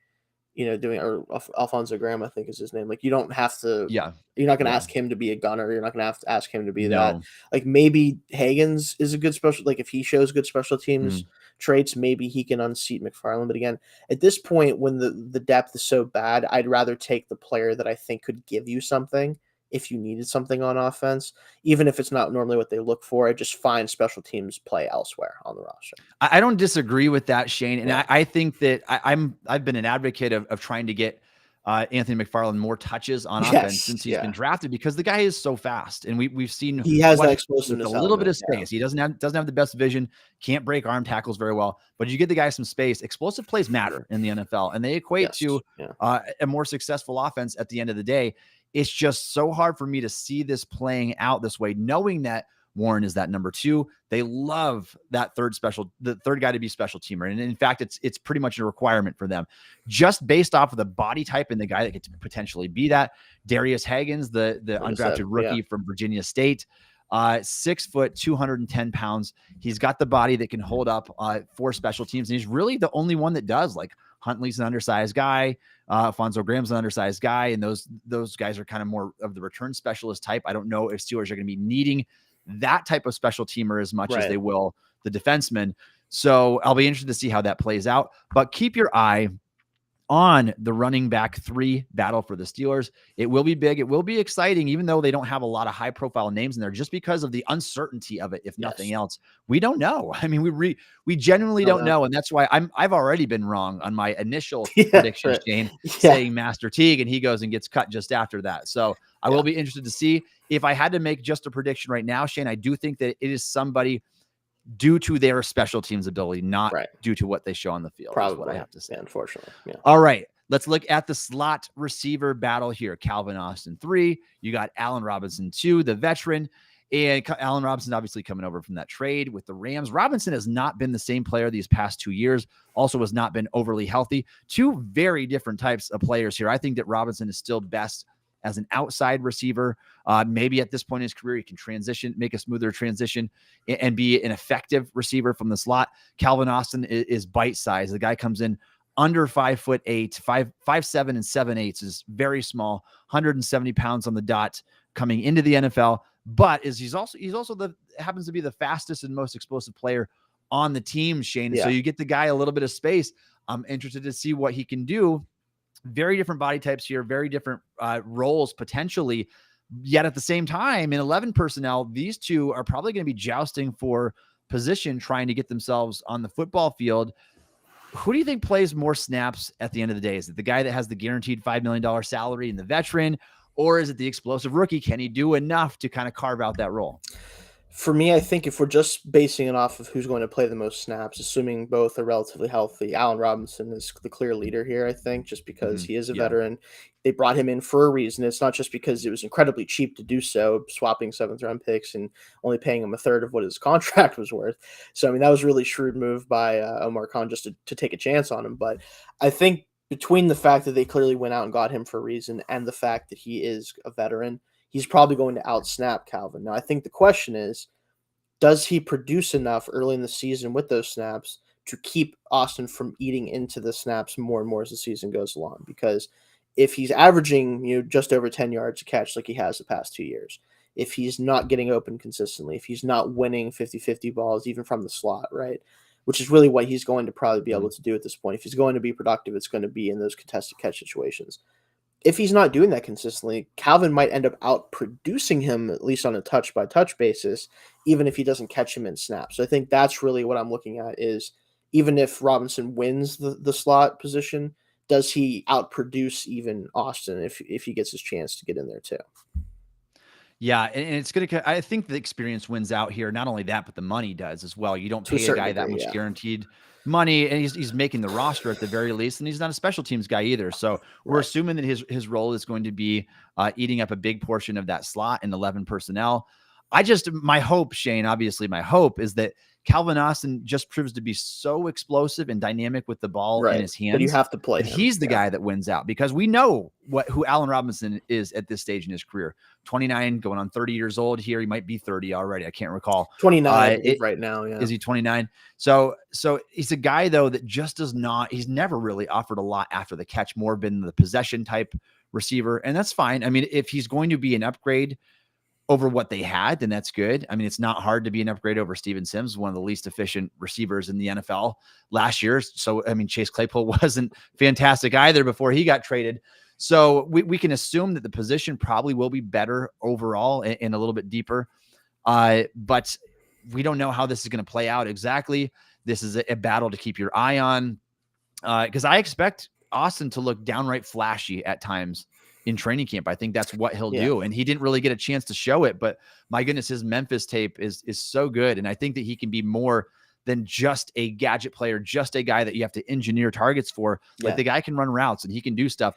Speaker 2: doing, or Alfonso Graham, I think is his name. Like, you don't have to, you're not going to ask him to be a gunner. You're not going to have to ask him to be that. Like, maybe Hagens is a good special, like if he shows good special teams traits, maybe he can unseat McFarland. But again, at this point, when the depth is so bad, I'd rather take the player that I think could give you something if you needed something on offense, even if it's not normally what they look for. I just find special teams play elsewhere on the roster.
Speaker 1: I don't disagree with that, Shayne. And I think that I've been an advocate of trying to get Anthony McFarland more touches on offense since he's been drafted, because the guy is so fast, and we've seen
Speaker 2: he has that explosiveness,
Speaker 1: a little bit of space. He doesn't have the best vision, can't break arm tackles very well, but you get the guy some space. Explosive plays matter in the NFL, and they equate to a more successful offense at the end of the day. It's just so hard for me to see this playing out this way, knowing that Warren is that number 2. They love that the third guy to be special teamer. And in fact, it's pretty much a requirement for them, just based off of the body type and the guy that could potentially be that. Darius Hagens, the undrafted rookie from Virginia State, 6 foot, 210 pounds. He's got the body that can hold up for special teams. And he's really the only one that does. Like, Huntley's an undersized guy. Alfonso Graham's an undersized guy. And those guys are kind of more of the return specialist type. I don't know if Steelers are going to be needing that type of special teamer as much as they will the defenseman. So I'll be interested to see how that plays out. But keep your eye on the running back 3 battle for the Steelers. It will be big. It will be exciting, even though they don't have a lot of high profile names in there, just because of the uncertainty of it. If nothing else, we don't know. I mean, we genuinely don't know. And that's why I've already been wrong on my initial prediction, Shayne, saying Master Teague, and he goes and gets cut just after that. So I will be interested to see. If I had to make just a prediction right now, Shayne, I do think that it is somebody due to their special teams ability, not due to what they show on the field. Probably, is what I have to say.
Speaker 2: Unfortunately. Yeah.
Speaker 1: All right. Let's look at the slot receiver battle here. Calvin Austin 3. You got Allen Robinson 2, the veteran. And Allen Robinson obviously coming over from that trade with the Rams. Robinson has not been the same player these past 2 years. Also has not been overly healthy. 2 very different types of players here. I think that Robinson is still best as an outside receiver. Maybe at this point in his career, he can transition, make a smoother transition, and be an effective receiver from the slot. Calvin Austin is bite size. The guy comes in under 5'8", 5'7" and 7/8, is very small, 170 pounds on the dot coming into the NFL. But he's also happens to be the fastest and most explosive player on the team, Shayne. So you get the guy a little bit of space. I'm interested to see what he can do. Very different body types here, very different roles potentially. Yet at the same time, in 11 personnel, these 2 are probably going to be jousting for position, trying to get themselves on the football field. Who do you think plays more snaps at the end of the day? Is it the guy that has the guaranteed $5 million salary and the veteran, or is it the explosive rookie? Can he do enough to kind of carve out that role?
Speaker 2: For me, I think if we're just basing it off of who's going to play the most snaps, assuming both are relatively healthy, Allen Robinson is the clear leader here, I think, just because he is a veteran. They brought him in for a reason. It's not just because it was incredibly cheap to do so, swapping 7th-round picks and only paying him a third of what his contract was worth. So, I mean, that was a really shrewd move by Omar Khan just to take a chance on him. But I think between the fact that they clearly went out and got him for a reason and the fact that he is a veteran, he's probably going to outsnap Calvin. Now, I think the question is, does he produce enough early in the season with those snaps to keep Austin from eating into the snaps more and more as the season goes along? Because if he's averaging, just over 10 yards a catch like he has the past 2 years, if he's not getting open consistently, if he's not winning 50-50 balls even from the slot, right? Which is really what he's going to probably be able to do at this point. If he's going to be productive, it's going to be in those contested catch situations. If he's not doing that consistently, Calvin might end up out producing him, at least on a touch by touch basis, even if he doesn't catch him in snaps. So I think that's really what I'm looking at is, even if Robinson wins the slot position, does he outproduce even Austin if he gets his chance to get in there too?
Speaker 1: Yeah, and it's going to, I think the experience wins out here. Not only that, but the money does as well. You don't pay a guy that much guaranteed money, and he's making the roster at the very least, and he's not a special teams guy either. So we're assuming that his role is going to be eating up a big portion of that slot and 11 personnel. My hope, Shayne, obviously my hope is that Calvin Austin just proves to be so explosive and dynamic with the ball in his hands.
Speaker 2: But you have to play him.
Speaker 1: He's the guy that wins out, because we know who Allen Robinson is at this stage in his career. 29, going on 30 years old here. He might be 30 already. I can't recall.
Speaker 2: 29 right now. Yeah.
Speaker 1: Is he 29? So he's a guy though that just does not. He's never really offered a lot after the catch. More been the possession type receiver, and that's fine. I mean, if he's going to be an upgrade over what they had, then that's good. I mean, it's not hard to be an upgrade over Steven Sims, one of the least efficient receivers in the NFL last year. So, I mean, Chase Claypool wasn't fantastic either before he got traded. So we can assume that the position probably will be better overall and a little bit deeper. But we don't know how this is going to play out exactly. This is a battle to keep your eye on, because I expect Austin to look downright flashy at times in training camp. I think that's what he'll do. And he didn't really get a chance to show it, but my goodness, his Memphis tape is so good. And I think that he can be more than just a gadget player, just a guy that you have to engineer targets for. Like, the guy can run routes and he can do stuff.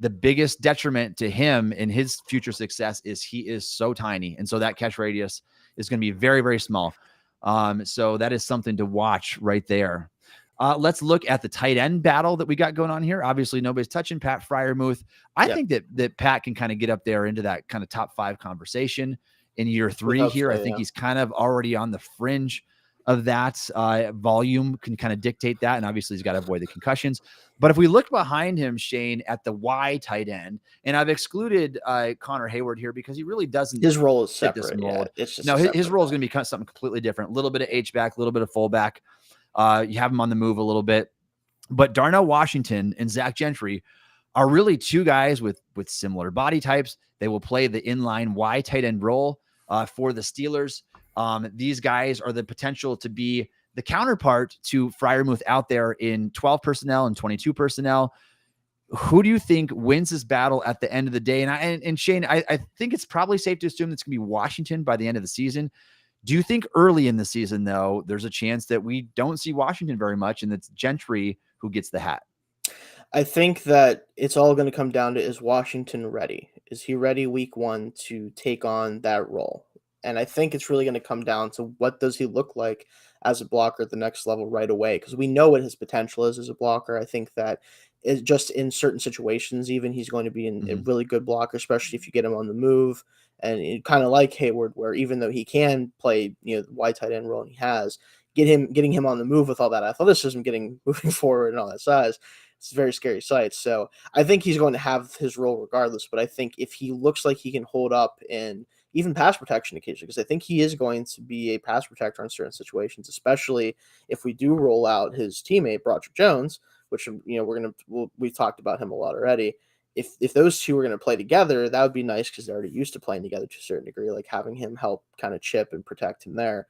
Speaker 1: The biggest detriment to him and his future success is he is so tiny. And so that catch radius is going to be very, very small. So that is something to watch right there. Let's look at the tight end battle that we got going on here. Obviously, nobody's touching Pat Freiermuth. I think that Pat can kind of get up there into that kind of top 5 conversation in year 3 here. I think he's kind of already on the fringe of that. Volume can kind of dictate that, and obviously he's got to avoid the concussions. But if we look behind him, Shayne, at the Y tight end, and I've excluded Connor Hayward here because he really doesn't.
Speaker 2: His role is separate.
Speaker 1: This mold. It's just his role is going to be something completely different. A little bit of H-back, a little bit of fullback. You have him on the move a little bit, but Darnell Washington and Zach Gentry are really two guys with similar body types. They will play the inline Y tight end role for the Steelers. These guys are the potential to be the counterpart to Freiermuth out there in 12 personnel and 22 personnel. Who do you think wins this battle at the end of the day? And Shayne, I think it's probably safe to assume it's going to be Washington by the end of the season. Do you think early in the season, though, there's a chance that we don't see Washington very much and it's Gentry who gets the hat?
Speaker 2: I think that it's all going to come down to, is Washington ready? Is he ready week 1 to take on that role? And I think it's really going to come down to, what does he look like as a blocker at the next level right away? Because we know what his potential is as a blocker. I think that is just in certain situations, even he's going to be a really good blocker, especially if you get him on the move. And kind of like Hayward, where even though he can play, the wide tight end role, and he has, getting him on the move with all that athleticism, moving forward and all that size, it's a very scary sight. So I think he's going to have his role regardless. But I think if he looks like he can hold up in even pass protection occasionally, because I think he is going to be a pass protector in certain situations, especially if we do roll out his teammate Broderick Jones, which we've talked about him a lot already. If those two are going to play together, that would be nice, because they're already used to playing together to a certain degree, like having him help kind of chip and protect him there.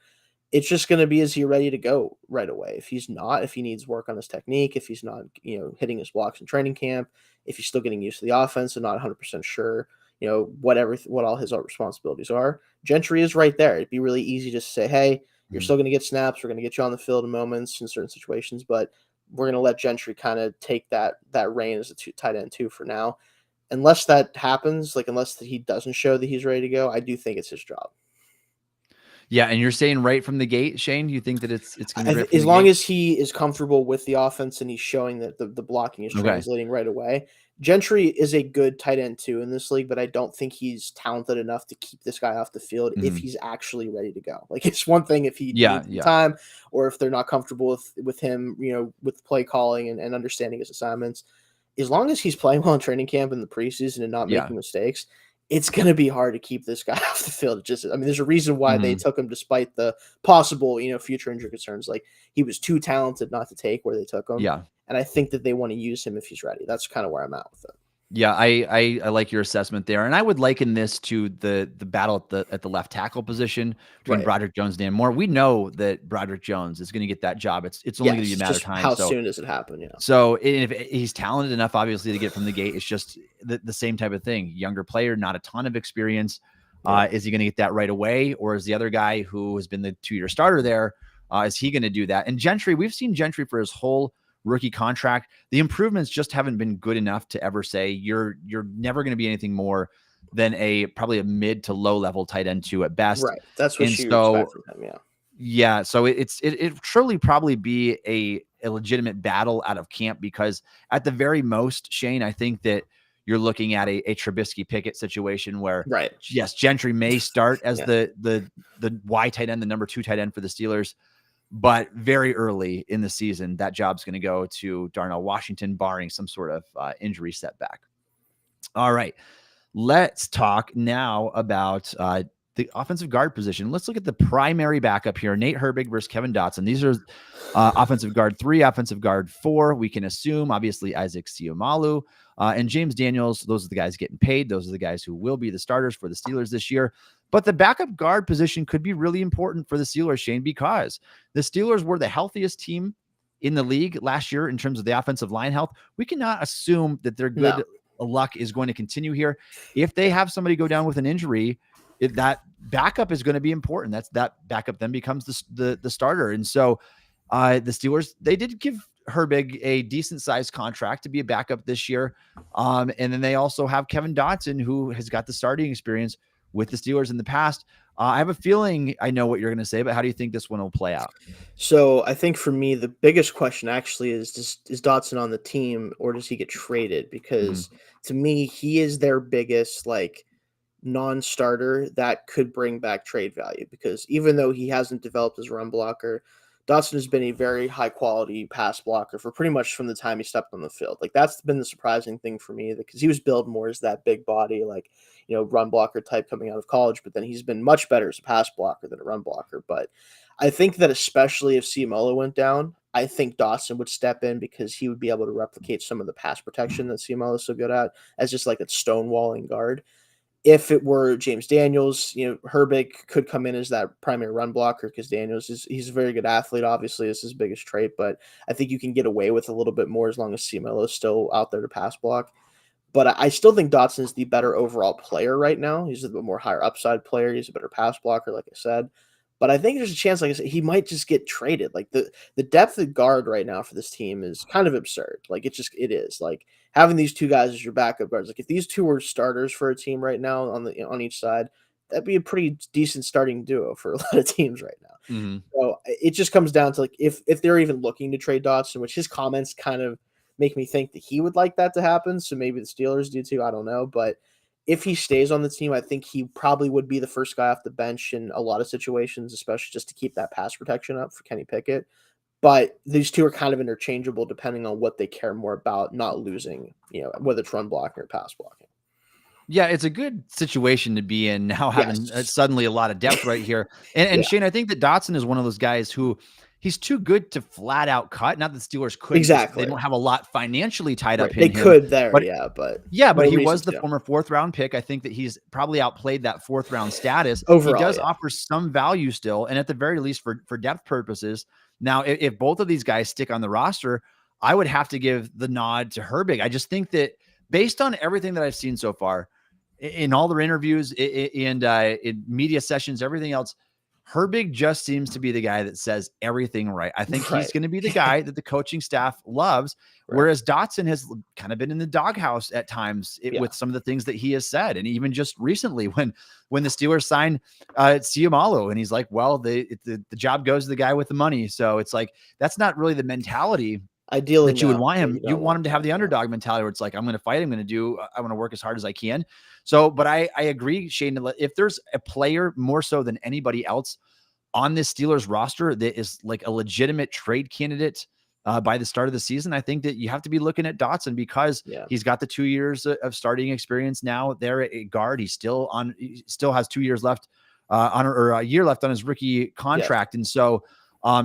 Speaker 2: It's just going to be, is he ready to go right away? If he's not, if he needs work on his technique, if he's not, hitting his blocks in training camp, if he's still getting used to the offense and not 100% sure, what all his responsibilities are, Gentry is right there. It'd be really easy to say, hey, you're still going to get snaps. We're going to get you on the field in moments in certain situations, but we're going to let Gentry kind of take that reign as a tight end 2 for now. Unless that happens, unless he doesn't show that he's ready to go, I do think it's his job.
Speaker 1: Yeah, and you're saying right from the gate, Shayne, you think that it's going to be right
Speaker 2: as long as he is comfortable with the offense and he's showing that the blocking is translating right away. Gentry is a good tight end 2 in this league, but I don't think he's talented enough to keep this guy off the field if he's actually ready to go. It's one thing if he needs time, or if they're not comfortable with him, with play calling and understanding his assignments. as long as he's playing well in training camp in the preseason and not
Speaker 1: Yeah.
Speaker 2: making mistakes, it's going to be hard to keep this guy off the field. There's a reason why they took him despite the possible, future injury concerns. Like, he was too talented not to take where they took him.
Speaker 1: Yeah.
Speaker 2: And I think that they want to use him if he's ready. That's kind of where I'm at with it.
Speaker 1: Yeah, I like your assessment there, and I would liken this to the battle at the left tackle position between Broderick Jones and Dan Moore. We know that Broderick Jones is going to get that job. It's only going to be a matter of time.
Speaker 2: How soon does it happen? Yeah.
Speaker 1: So if he's talented enough, obviously, to get from the gate, it's just the same type of thing. Younger player, not a ton of experience. Is he going to get that right away, or is the other guy who has been the 2-year starter there? Is he going to do that? And Gentry, we've seen Gentry for his whole rookie contract. The improvements just haven't been good enough to ever say you're never going to be anything more than probably a mid to low level tight end 2 at best.
Speaker 2: Right. That's what you expect from him. Yeah.
Speaker 1: Yeah. So it surely probably be a legitimate battle out of camp, because at the very most, Shayne, I think that you're looking at a Trubisky Pickett situation where, yes, Gentry may start as the Y tight end, the number 2 tight end for the Steelers. But very early in the season, that job's going to go to Darnell Washington, barring some sort of injury setback. All right. Let's talk now about the offensive guard position. Let's look at the primary backup here. Nate Herbig versus Kevin Dotson. These are offensive guard 3, offensive guard 4. We can assume, obviously, Isaac Seumalo and James Daniels. Those are the guys getting paid. Those are the guys who will be the starters for the Steelers this year. But the backup guard position could be really important for the Steelers, Shayne, because the Steelers were the healthiest team in the league last year in terms of the offensive line health. We cannot assume that their good luck is going to continue here. If they have somebody go down with an injury, that backup is going to be important. That backup then becomes the starter. And so the Steelers, they did give Herbig a decent sized contract to be a backup this year. And then they also have Kevin Dotson, who has got the starting experience with the Steelers in the past. I have a feeling I know what you're going to say, but how do you think this one will play out?
Speaker 2: So I think for me, the biggest question actually is Dotson on the team, or does he get traded? Because to me, he is their biggest non-starter that could bring back trade value, because even though he hasn't developed as a run blocker, Dotson has been a very high quality pass blocker for pretty much from the time he stepped on the field. That's been the surprising thing for me, because he was billed more as that big body, run blocker type coming out of college, but then he's been much better as a pass blocker than a run blocker. But I think that especially if Seumalo went down, I think Dotson would step in, because he would be able to replicate some of the pass protection that Seumalo is so good at, as just like a stonewalling guard. If it were James Daniels, Herbig could come in as that primary run blocker, because Daniels he's a very good athlete. Obviously, this is his biggest trait, but I think you can get away with a little bit more as long as Seumalo is still out there to pass block. But I still think Dotson is the better overall player right now. He's a bit more higher upside player. He's a better pass blocker, like I said. But I think there's a chance, like I said, he might just get traded. The depth of guard right now for this team is kind of absurd. It is. Having these 2 guys as your backup guards. If these 2 were starters for a team right now on each side, that'd be a pretty decent starting duo for a lot of teams right now. So it just comes down to if they're even looking to trade Dotson, which his comments kind of make me think that he would like that to happen. So maybe the Steelers do too. I don't know. But if he stays on the team, I think he probably would be the first guy off the bench in a lot of situations, especially just to keep that pass protection up for Kenny Pickett. But these 2 are kind of interchangeable depending on what they care more about, not losing, whether it's run blocking or pass blocking.
Speaker 1: Yeah, it's a good situation to be in now, having suddenly a lot of depth right here. And Shayne, I think that Dotson is one of those guys who he's too good to flat out cut. Not that the Steelers couldn't.
Speaker 2: Exactly.
Speaker 1: They don't have a lot financially tied up in
Speaker 2: They
Speaker 1: him.
Speaker 2: could there, but
Speaker 1: he was the former 4th round pick. I think that he's probably outplayed that 4th round status.
Speaker 2: Overall,
Speaker 1: he does offer some value still, and at the very least for depth purposes. Now, if both of these guys stick on the roster, I would have to give the nod to Herbig. I just think that based on everything that I've seen so far, in all their interviews and in media sessions, everything else, Herbig just seems to be the guy that says everything right. I think he's going to be the guy that the coaching staff loves, whereas Dotson has kind of been in the doghouse at times with some of the things that he has said. And even just recently when the Steelers signed Seumalo, and he's like, well, the job goes to the guy with the money. So it's that's not really the mentality
Speaker 2: ideally
Speaker 1: that you would want him. You want him to have the underdog mentality where it's I want to fight. I want to work as hard as I can. So, but I agree, Shayne, if there's a player more so than anybody else on this Steelers roster that is a legitimate trade candidate by the start of the season, I think that you have to be looking at Dotson because
Speaker 2: Yeah.
Speaker 1: he's got the 2 years of starting experience now there at guard. He still has 2 years left or a year left on his rookie contract.
Speaker 2: Yes.
Speaker 1: And so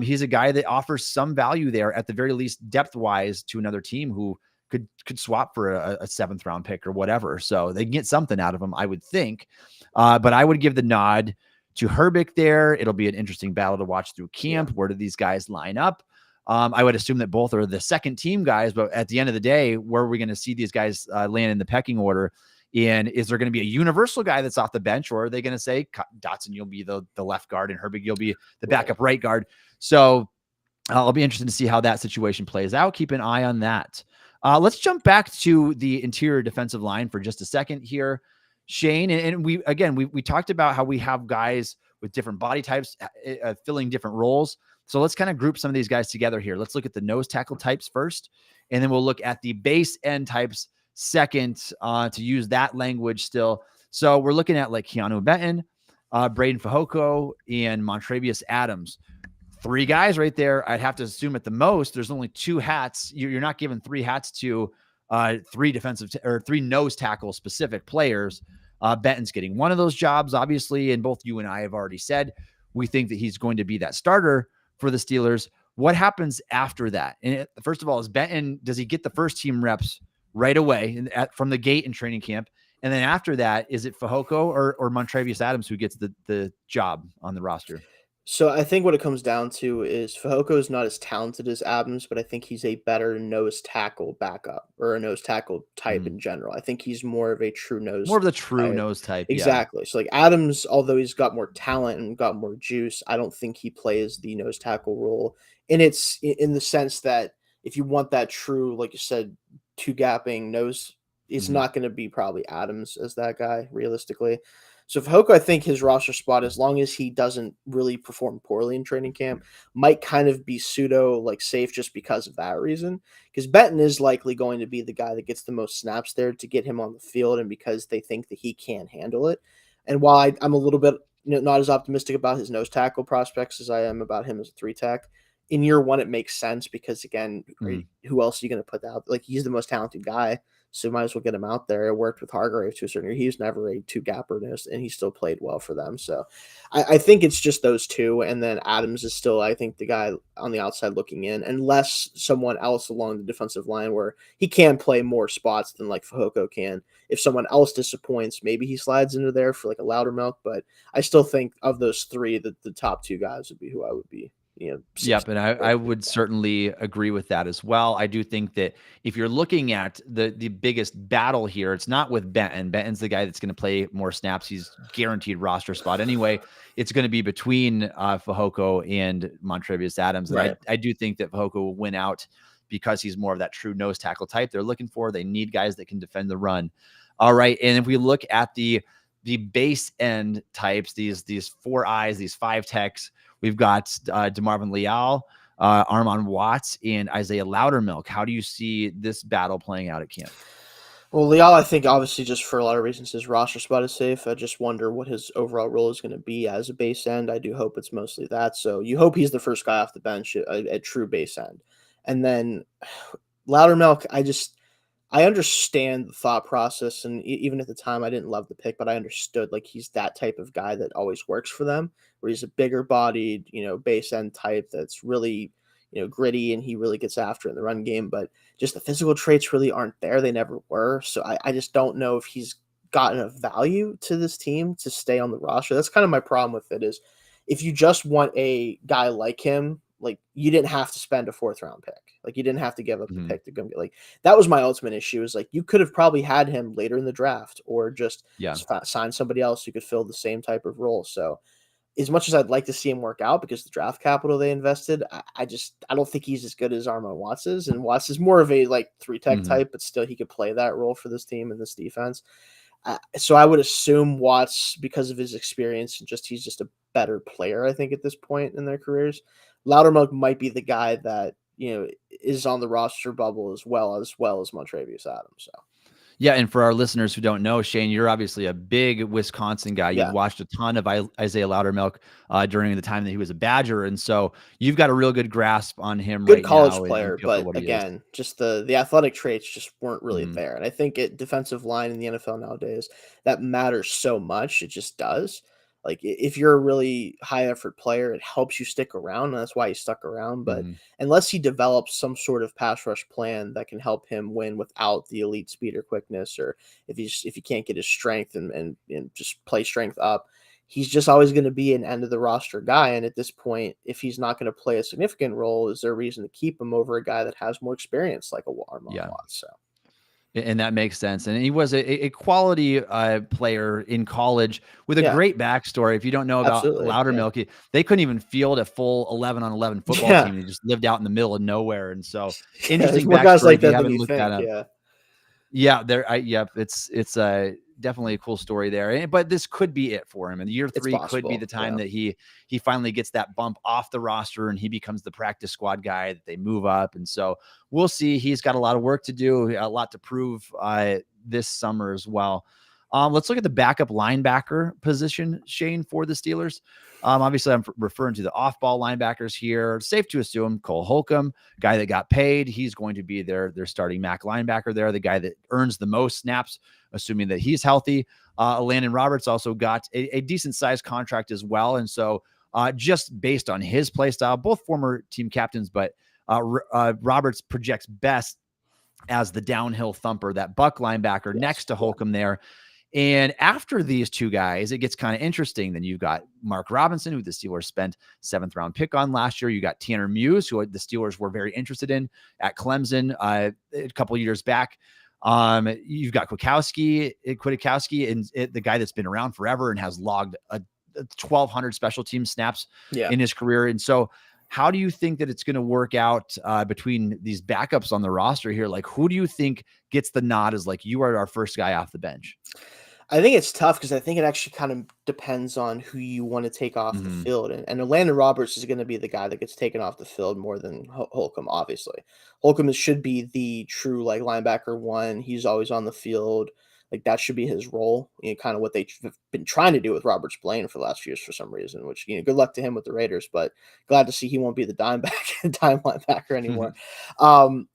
Speaker 1: he's a guy that offers some value there at the very least depth wise to another team who could swap for a 7th round pick or whatever. So they can get something out of him, I would think. But I would give the nod to Herbig there. It'll be an interesting battle to watch through camp. Where do these guys line up? I would assume that both are the second team guys, but at the end of the day, where are we going to see these guys land in the pecking order? And is there going to be a universal guy that's off the bench, or are they going to say, Dotson, you'll be the left guard, and Herbig, you'll be the backup right guard? So I'll be interested to see how that situation plays out. Keep an eye on that. Let's jump back to the interior defensive line for just a second here, Shayne. And we talked about how we have guys with different body types filling different roles. So let's kind of group some of these guys together here. Let's look at the nose tackle types first, and then we'll look at the base end types second, to use that language still. So we're looking at like Keanu Benton, Braden Fehoko, and Montravius Adams. 3 guys right there. I'd have to assume at the most there's only 2 hats. You're not giving 3 hats to 3 defensive or 3 nose tackle specific players. Benton's getting one of those jobs, obviously, and both you and I have already said we think that he's going to be that starter for the Steelers. What happens after that? And first of all, does he get the first team reps right away from the gate in training camp? And then after that, is it Fehoko or Montravius Adams who gets the job on the roster?
Speaker 2: So I think what it comes down to is Fehoko is not as talented as Adams, but I think he's a better nose tackle backup or a nose tackle type in general. I think he's more of a true nose,
Speaker 1: more of the true
Speaker 2: type.
Speaker 1: nose type.
Speaker 2: Exactly. So like Adams, although he's got more talent and got more juice, I don't think he plays the nose tackle role. And it's in the sense that if you want that true, like you said, 2 gapping nose, it's not going to be probably Adams as that guy realistically. So Fehoko, I think his roster spot, as long as he doesn't really perform poorly in training camp, might kind of be pseudo like safe just because of that reason. Because Benton is likely going to be the guy that gets the most snaps there to get him on the field, and because they think that he can handle it. And while I'm a little bit not as optimistic about his nose tackle prospects as I am about him as a 3 tech, in year 1 it makes sense because again, who else are you going to put out? Like he's the most talented guy. So might as well get him out there. It worked with Hargrave to a certain degree. He was never a 2 gapperness, and he still played well for them. So I think it's just those 2. And then Adams is still, I think, the guy on the outside looking in, unless someone else along the defensive line where he can play more spots than like Fehoko can. If someone else disappoints, maybe he slides into there for like a Loudermilk. But I still think of those 3, that the top 2 guys would be who I would be.
Speaker 1: Yep. And I would certainly agree with that as well. I do think that if you're looking at the biggest battle here, it's not with Benton. Benton's the guy that's going to play more snaps. He's guaranteed roster spot anyway. It's going to be between Fehoko and Montravius Adams. And
Speaker 2: right.
Speaker 1: I do think that Fehoko will win out because he's more of that true nose tackle type they're looking for. They need guys that can defend the run. All right. And if we look at the base end types, these 4 eyes, these 5 techs, we've got DeMarvin Leal, Armon Watts, and Isaiah Loudermilk. How do you see this battle playing out at camp?
Speaker 2: Well, Leal, I think obviously just for a lot of reasons his roster spot is safe. I just wonder what his overall role is going to be as a base end. I do hope it's mostly that. So you hope he's the first guy off the bench at true base end. And then Loudermilk, I understand the thought process, and even at the time, I didn't love the pick, but I understood like he's that type of guy that always works for them, where he's a bigger bodied, base end type that's really, gritty, and he really gets after it in the run game. But just the physical traits really aren't there; they never were. So I just don't know if he's gotten enough value to this team to stay on the roster. That's kind of my problem with it. Is if you just want a guy like him, like you didn't have to spend a 4th round pick. Like you didn't have to give up the pick to go get like that was my ultimate issue is like you could have probably had him later in the draft or just sign somebody else who could fill the same type of role. So as much as I'd like to see him work out because the draft capital they invested, I don't think he's as good as Armon Watts is. And Watts is more of a like 3 tech type, but still he could play that role for this team and this defense. So I would assume Watts, because of his experience and he's just a better player, I think, at this point in their careers. Loudermilk might be the guy that, is on the roster bubble as well as Montravius Adams. So.
Speaker 1: Yeah, and for our listeners who don't know, Shayne, you're obviously a big Wisconsin guy. You've
Speaker 2: Yeah.
Speaker 1: watched a ton of Isaiah Loudermilk during the time that he was a Badger, and so you've got a real good grasp on him
Speaker 2: Good
Speaker 1: right
Speaker 2: college
Speaker 1: now and
Speaker 2: player,
Speaker 1: feel for
Speaker 2: but
Speaker 1: what he is.
Speaker 2: again, just the athletic traits just weren't really
Speaker 1: Mhm.
Speaker 2: there. And I think defensive line in the NFL nowadays, that matters so much. It just does. Like if you're a really high effort player, it helps you stick around, and that's why he stuck around. But
Speaker 1: Mhm.
Speaker 2: unless he develops some sort of pass rush plan that can help him win without the elite speed or quickness, or if he can't get his strength and just play strength up, he's just always going to be an end of the roster guy. And at this point, if he's not going to play a significant role, is there a reason to keep him over a guy that has more experience like a Armand
Speaker 1: Yeah.
Speaker 2: Watts? So
Speaker 1: And that makes sense. And he was a quality player in college with a
Speaker 2: yeah,
Speaker 1: great backstory. If you don't know about
Speaker 2: absolutely. Yeah.
Speaker 1: Loudermilk, they couldn't even field a full 11-on-11 football
Speaker 2: Yeah.
Speaker 1: team. He just lived out in the middle of nowhere. And so
Speaker 2: Yeah. There's
Speaker 1: interesting
Speaker 2: more guys
Speaker 1: backstory
Speaker 2: like
Speaker 1: if you
Speaker 2: that than
Speaker 1: haven't
Speaker 2: you
Speaker 1: looked that
Speaker 2: think.
Speaker 1: up.
Speaker 2: Yeah.
Speaker 1: Yeah, it's definitely a cool story there. But this could be it for him. And year
Speaker 2: It's
Speaker 1: 3 could be the
Speaker 2: possible.
Speaker 1: time
Speaker 2: Yeah.
Speaker 1: that he finally gets that bump off the roster and he becomes the practice squad guy that they move up. And so we'll see. He's got a lot of work to do, a lot to prove this summer as well. Let's look at the backup linebacker position, Shayne, for the Steelers. Obviously, I'm referring to the off-ball linebackers here. Safe to assume Cole Holcomb, guy that got paid, he's going to be their starting MAC linebacker there, the guy that earns the most snaps, assuming that he's healthy. Landon Roberts also got a decent-sized contract as well, and so just based on his play style, both former team captains, but Roberts projects best as the downhill thumper, that buck linebacker
Speaker 2: Yes.
Speaker 1: next to
Speaker 2: Yeah.
Speaker 1: Holcomb there. And after these two guys, it gets kind of interesting. Then you've got Mark Robinson, who the Steelers spent 7th round pick on last year. You got Tanner Muse, who the Steelers were very interested in at Clemson a couple of years back. You've got Kwiatkowski, and the guy that's been around forever and has logged 1,200 special team snaps
Speaker 2: Yeah.
Speaker 1: in his career. And so how do you think that it's going to work out between these backups on the roster here? Like, who do you think gets the nod as like, you are our first guy off the bench?
Speaker 2: I think it's tough because I think it actually kind of depends on who you want to take off the
Speaker 1: Mm-hmm.
Speaker 2: field. And Landon Roberts is going to be the guy that gets taken off the field more than Holcomb, obviously. Holcomb should be the true like linebacker one. He's always on the field. Like that should be his role. Kind of what they've been trying to do with Roberts Blaine for the last few years for some reason, which, good luck to him with the Raiders, but glad to see he won't be the dime linebacker anymore.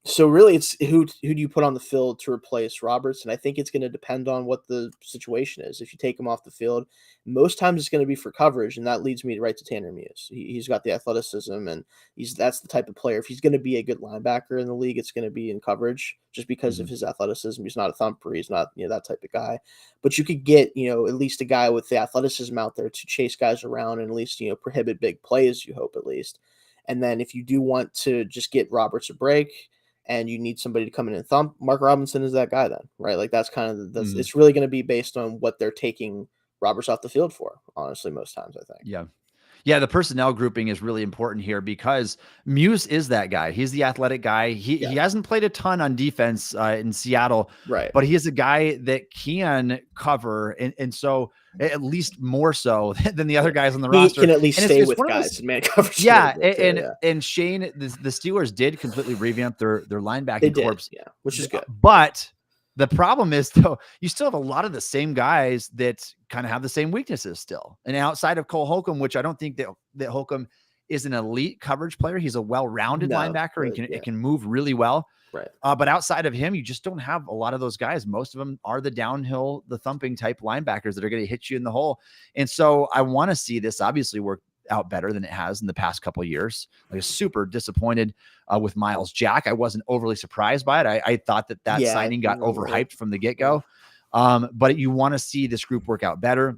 Speaker 2: So really it's who do you put on the field to replace Roberts? And I think it's going to depend on what the situation is. If you take him off the field, most times it's going to be for coverage, and that leads me right to Tanner Muse. He's got the athleticism, and that's the type of player. If he's going to be a good linebacker in the league, it's going to be in coverage just because of his athleticism. He's not a thumper. He's not that type of guy. But you could get at least a guy with the athleticism out there to chase guys around and at least prohibit big plays. You hope at least. And then if you do want to just get Roberts a break and you need somebody to come in and thump, Mark Robinson is that guy then, right? Like that's kind of it's really going to be based on what they're taking Roberts off the field for, honestly, most times, I think.
Speaker 1: Yeah. Yeah, the personnel grouping is really important here because Muse is that guy. He's the athletic guy. He hasn't played a ton on defense in Seattle,
Speaker 2: right?
Speaker 1: But he is a guy that can cover, and so at least more so than the other guys on the roster.
Speaker 2: He can at least
Speaker 1: and
Speaker 2: stay
Speaker 1: it's
Speaker 2: with
Speaker 1: one of
Speaker 2: guys
Speaker 1: those,
Speaker 2: and man coverage.
Speaker 1: yeah, and Shayne, the Steelers did completely revamp their linebacking corps,
Speaker 2: which is good.
Speaker 1: But the problem is, though, you still have a lot of the same guys that kind of have the same weaknesses still. And outside of Cole Holcomb, which I don't think that Holcomb is an elite coverage player. He's a well-rounded linebacker and can move really well.
Speaker 2: Right.
Speaker 1: But outside of him, you just don't have a lot of those guys. Most of them are the downhill, the thumping type linebackers that are going to hit you in the hole. And so I want to see this obviously work out better than it has in the past couple of years. I was super disappointed with Miles Jack. I wasn't overly surprised by it. I thought that signing got overhyped from the get-go. But you want to see this group work out better.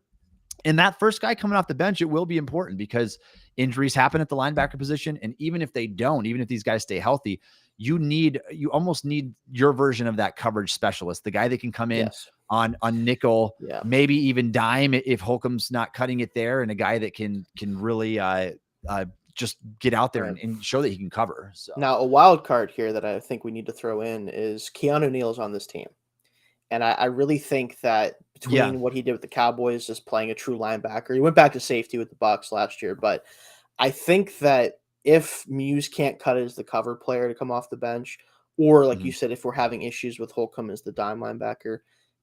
Speaker 1: And that first guy coming off the bench, it will be important because injuries happen at the linebacker position. And even if they don't, even if these guys stay healthy, you almost need your version of that coverage specialist, the guy that can come in on nickel, maybe even dime if Holcomb's not cutting it there, and a guy that can really just get out there and show that he can cover. So
Speaker 2: now a wild card here that I think we need to throw in is Keanu Neal's on this team. And I really think that between what he did with the Cowboys, just playing a true linebacker, he went back to safety with the Bucs last year. But I think that if Muse can't cut as the cover player to come off the bench, Or like you said, if we're having issues with Holcomb as the dime linebacker,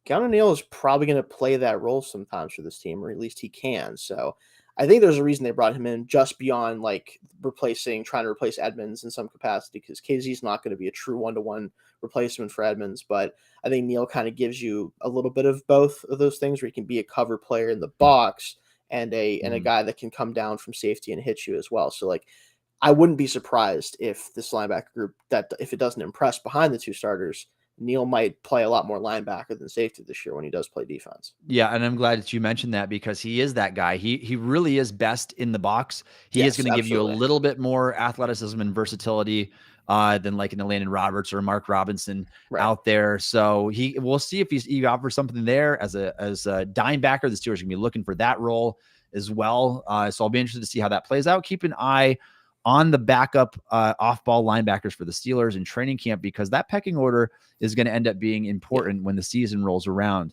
Speaker 2: Keanu Neal is probably going to play that role sometimes for this team, or at least he can. So I think there's a reason they brought him in, just beyond like trying to replace Edmonds in some capacity, because KZ's not going to be a true one-to-one replacement for Edmonds. But I think Neal kind of gives you a little bit of both of those things, where he can be a cover player in the box and a guy that can come down from safety and hit you as well. So like, I wouldn't be surprised if this linebacker group, that if it doesn't impress behind the two starters, Neal might play a lot more linebacker than safety this year when he does play defense.
Speaker 1: Yeah, and I'm glad that you mentioned that, because he is that guy. He really is best in the box. He is going to give you a little bit more athleticism and versatility than like an Landon Roberts or Mark Robinson out there. So we'll see if he offers something there as a dime backer. The Steelers are going to be looking for that role as well. So I'll be interested to see how that plays out. Keep an eye on the backup off-ball linebackers for the Steelers in training camp, because that pecking order is going to end up being important when the season rolls around.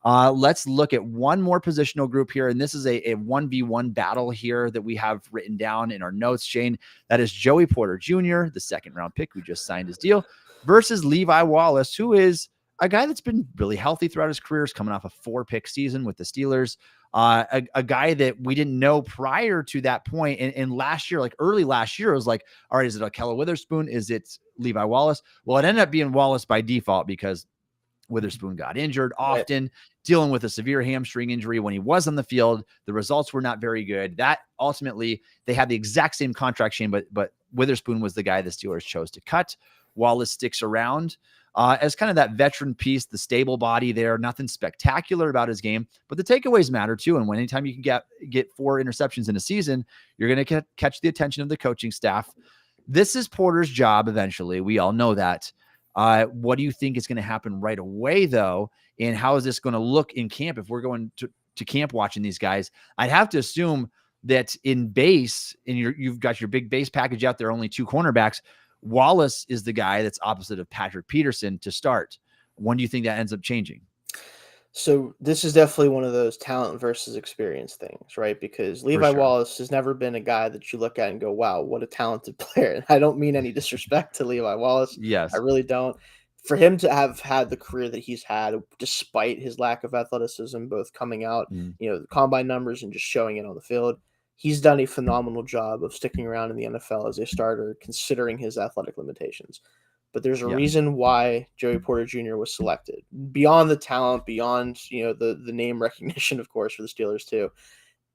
Speaker 1: Let's look at one more positional group here, and this is a 1v1 battle here that we have written down in our notes, Shayne. That is Joey Porter Jr., the second-round pick who just signed his deal, versus Levi Wallace, who is a guy that's been really healthy throughout his career, is coming off a 4-pick season with the Steelers. A guy that we didn't know prior to that point. And last year, like early last year, it was like, all right, is it Ahkello Witherspoon? Is it Levi Wallace? Well, it ended up being Wallace by default, because Witherspoon got injured often, dealing with a severe hamstring injury when he was on the field. The results were not very good. That ultimately, they had the exact same contract, Shayne, but Witherspoon was the guy the Steelers chose to cut. Wallace sticks around as kind of that veteran piece, the stable body there. Nothing spectacular about his game, but the takeaways matter too. And when anytime you can get 4 interceptions in a season, you're going to catch the attention of the coaching staff. This is Porter's job eventually. We all know that. What do you think is going to happen right away, though? And how is this going to look in camp if we're going to camp watching these guys? I'd have to assume that in base, and you've got your big base package out there, only 2 cornerbacks. Wallace is the guy that's opposite of Patrick Peterson to start. When do you think that ends up changing?
Speaker 2: So this is definitely one of those talent versus experience things, right? Because Levi Wallace has never been a guy that you look at and go, wow, what a talented player. And I don't mean any disrespect to Levi Wallace.
Speaker 1: Yes.
Speaker 2: I really don't. For him to have had the career that he's had, despite his lack of athleticism, both coming out, the combine numbers and just showing it on the field, he's done a phenomenal job of sticking around in the NFL as a starter, considering his athletic limitations. But there's a reason why Joey Porter Jr. was selected. Beyond the talent, beyond the name recognition, of course, for the Steelers too.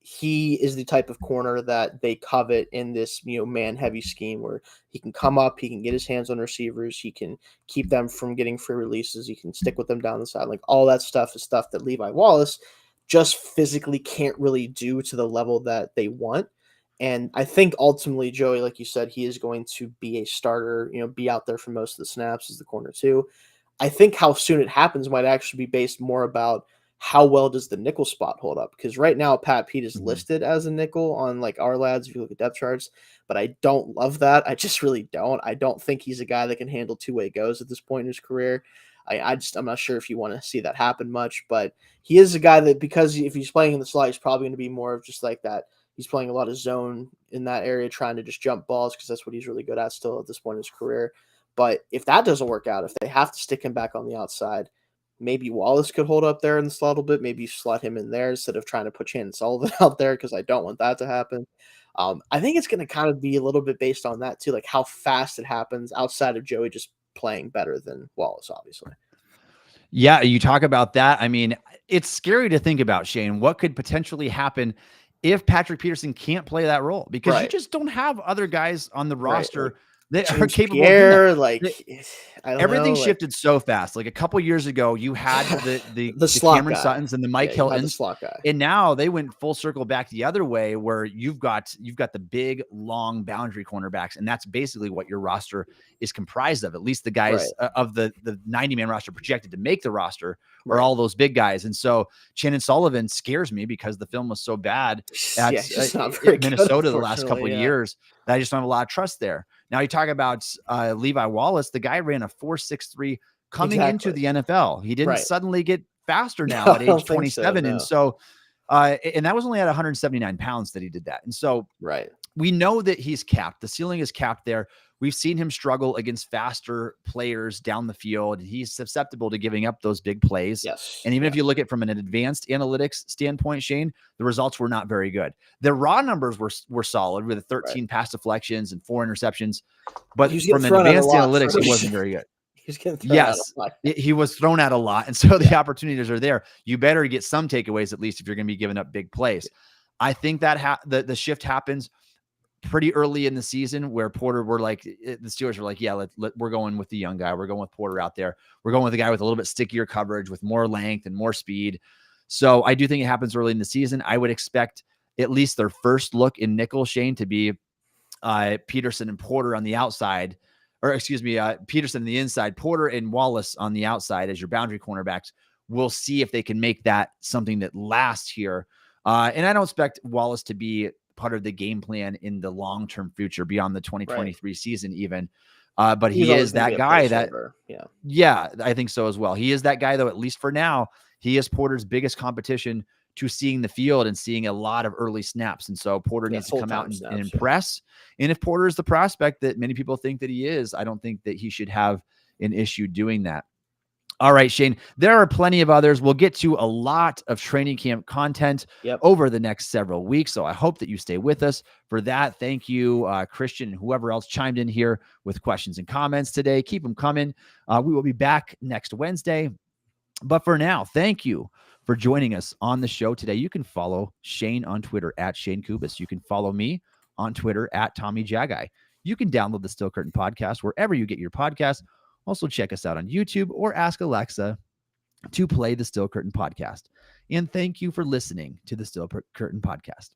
Speaker 2: He is the type of corner that they covet in this man-heavy scheme, where he can come up, he can get his hands on receivers, he can keep them from getting free releases, he can stick with them down the side. Like, all that stuff is stuff that Levi Wallace just physically can't really do to the level that they want. And I think ultimately, Joey, like you said, he is going to be a starter, be out there for most of the snaps as the corner too. I think how soon it happens might actually be based more about how well does the nickel spot hold up. Because right now, Pat Pete is listed as a nickel on like our lads, if you look at depth charts, but I don't love that. I just really don't. I don't think he's a guy that can handle 2-way goes at this point in his career. I'm not sure if you want to see that happen much, but he is a guy that, because if he's playing in the slot, he's probably going to be more of just like that. He's playing a lot of zone in that area, trying to just jump balls, because that's what he's really good at still at this point in his career. But if that doesn't work out, if they have to stick him back on the outside, maybe Wallace could hold up there in the slot a little bit. Maybe slot him in there instead of trying to put Shannon Sullivan out there, because I don't want that to happen. I think it's going to kind of be a little bit based on that too, like how fast it happens outside of Joey just playing better than Wallace, obviously.
Speaker 1: Yeah, you talk about that. I mean, it's scary to think about, Shayne, what could potentially happen if Patrick Peterson can't play that role, because you just don't have other guys on the roster that are capable of doing that. Everything shifted so fast. Like a couple years ago, you had the Cameron guy. Suttons and the Mike Hiltons, and now they went full circle back the other way, where you've got the big, long boundary cornerbacks, and that's basically what your roster is comprised of. At least the guys of the 90-man roster projected to make the roster are all those big guys. And so Shannon Sullivan scares me, because the film was so bad at Minnesota the last couple of years that I just don't have a lot of trust there. Now you talk about Levi Wallace. The guy ran a 4.63 coming into the NFL. He didn't suddenly get faster now at age 27. And so, and that was only at 179 pounds that he did that. And so we know that he's capped. The ceiling is capped there. we've seen him struggle against faster players down the field. He's susceptible to giving up those big plays.
Speaker 2: Yes.
Speaker 1: And even if you look at it from an advanced analytics standpoint, Shayne, the results were not very good. The raw numbers were solid with 13 pass deflections and 4 interceptions, but from an advanced analytics, he wasn't very good.
Speaker 2: He's getting thrown out a lot.
Speaker 1: He was thrown out a lot. And so the opportunities are there. You better get some takeaways, at least if you're going to be giving up big plays. I think that the shift happens pretty early in the season where Porter were like, the Steelers were like, yeah, we're going with the young guy. We're going with Porter out there. We're going with a guy with a little bit stickier coverage, with more length and more speed. So I do think it happens early in the season. I would expect at least their first look in nickel, Shayne, to be Peterson and Porter on the outside, or excuse me, Peterson on the inside, Porter and Wallace on the outside as your boundary cornerbacks. We'll see if they can make that something that lasts here. And I don't expect Wallace to be part of the game plan in the long-term future beyond the 2023 season even. But he is that guy that, I think so as well. He is that guy though, at least for now. He is Porter's biggest competition to seeing the field and seeing a lot of early snaps. And so Porter needs to come out and impress. And if Porter is the prospect that many people think that he is, I don't think that he should have an issue doing that. All right, Shayne, there are plenty of others. We'll get to a lot of training camp content over the next several weeks. So I hope that you stay with us for that. Thank you, Christian, and whoever else chimed in here with questions and comments today. Keep them coming. We will be back next Wednesday. But for now, thank you for joining us on the show today. You can follow Shayne on Twitter at Shayne Kubas. You can follow me on Twitter at Tommy Jaggi. You can download the Still Curtain podcast wherever you get your podcasts. Also, check us out on YouTube or ask Alexa to play the Still Curtain podcast. And thank you for listening to the Still Curtain podcast.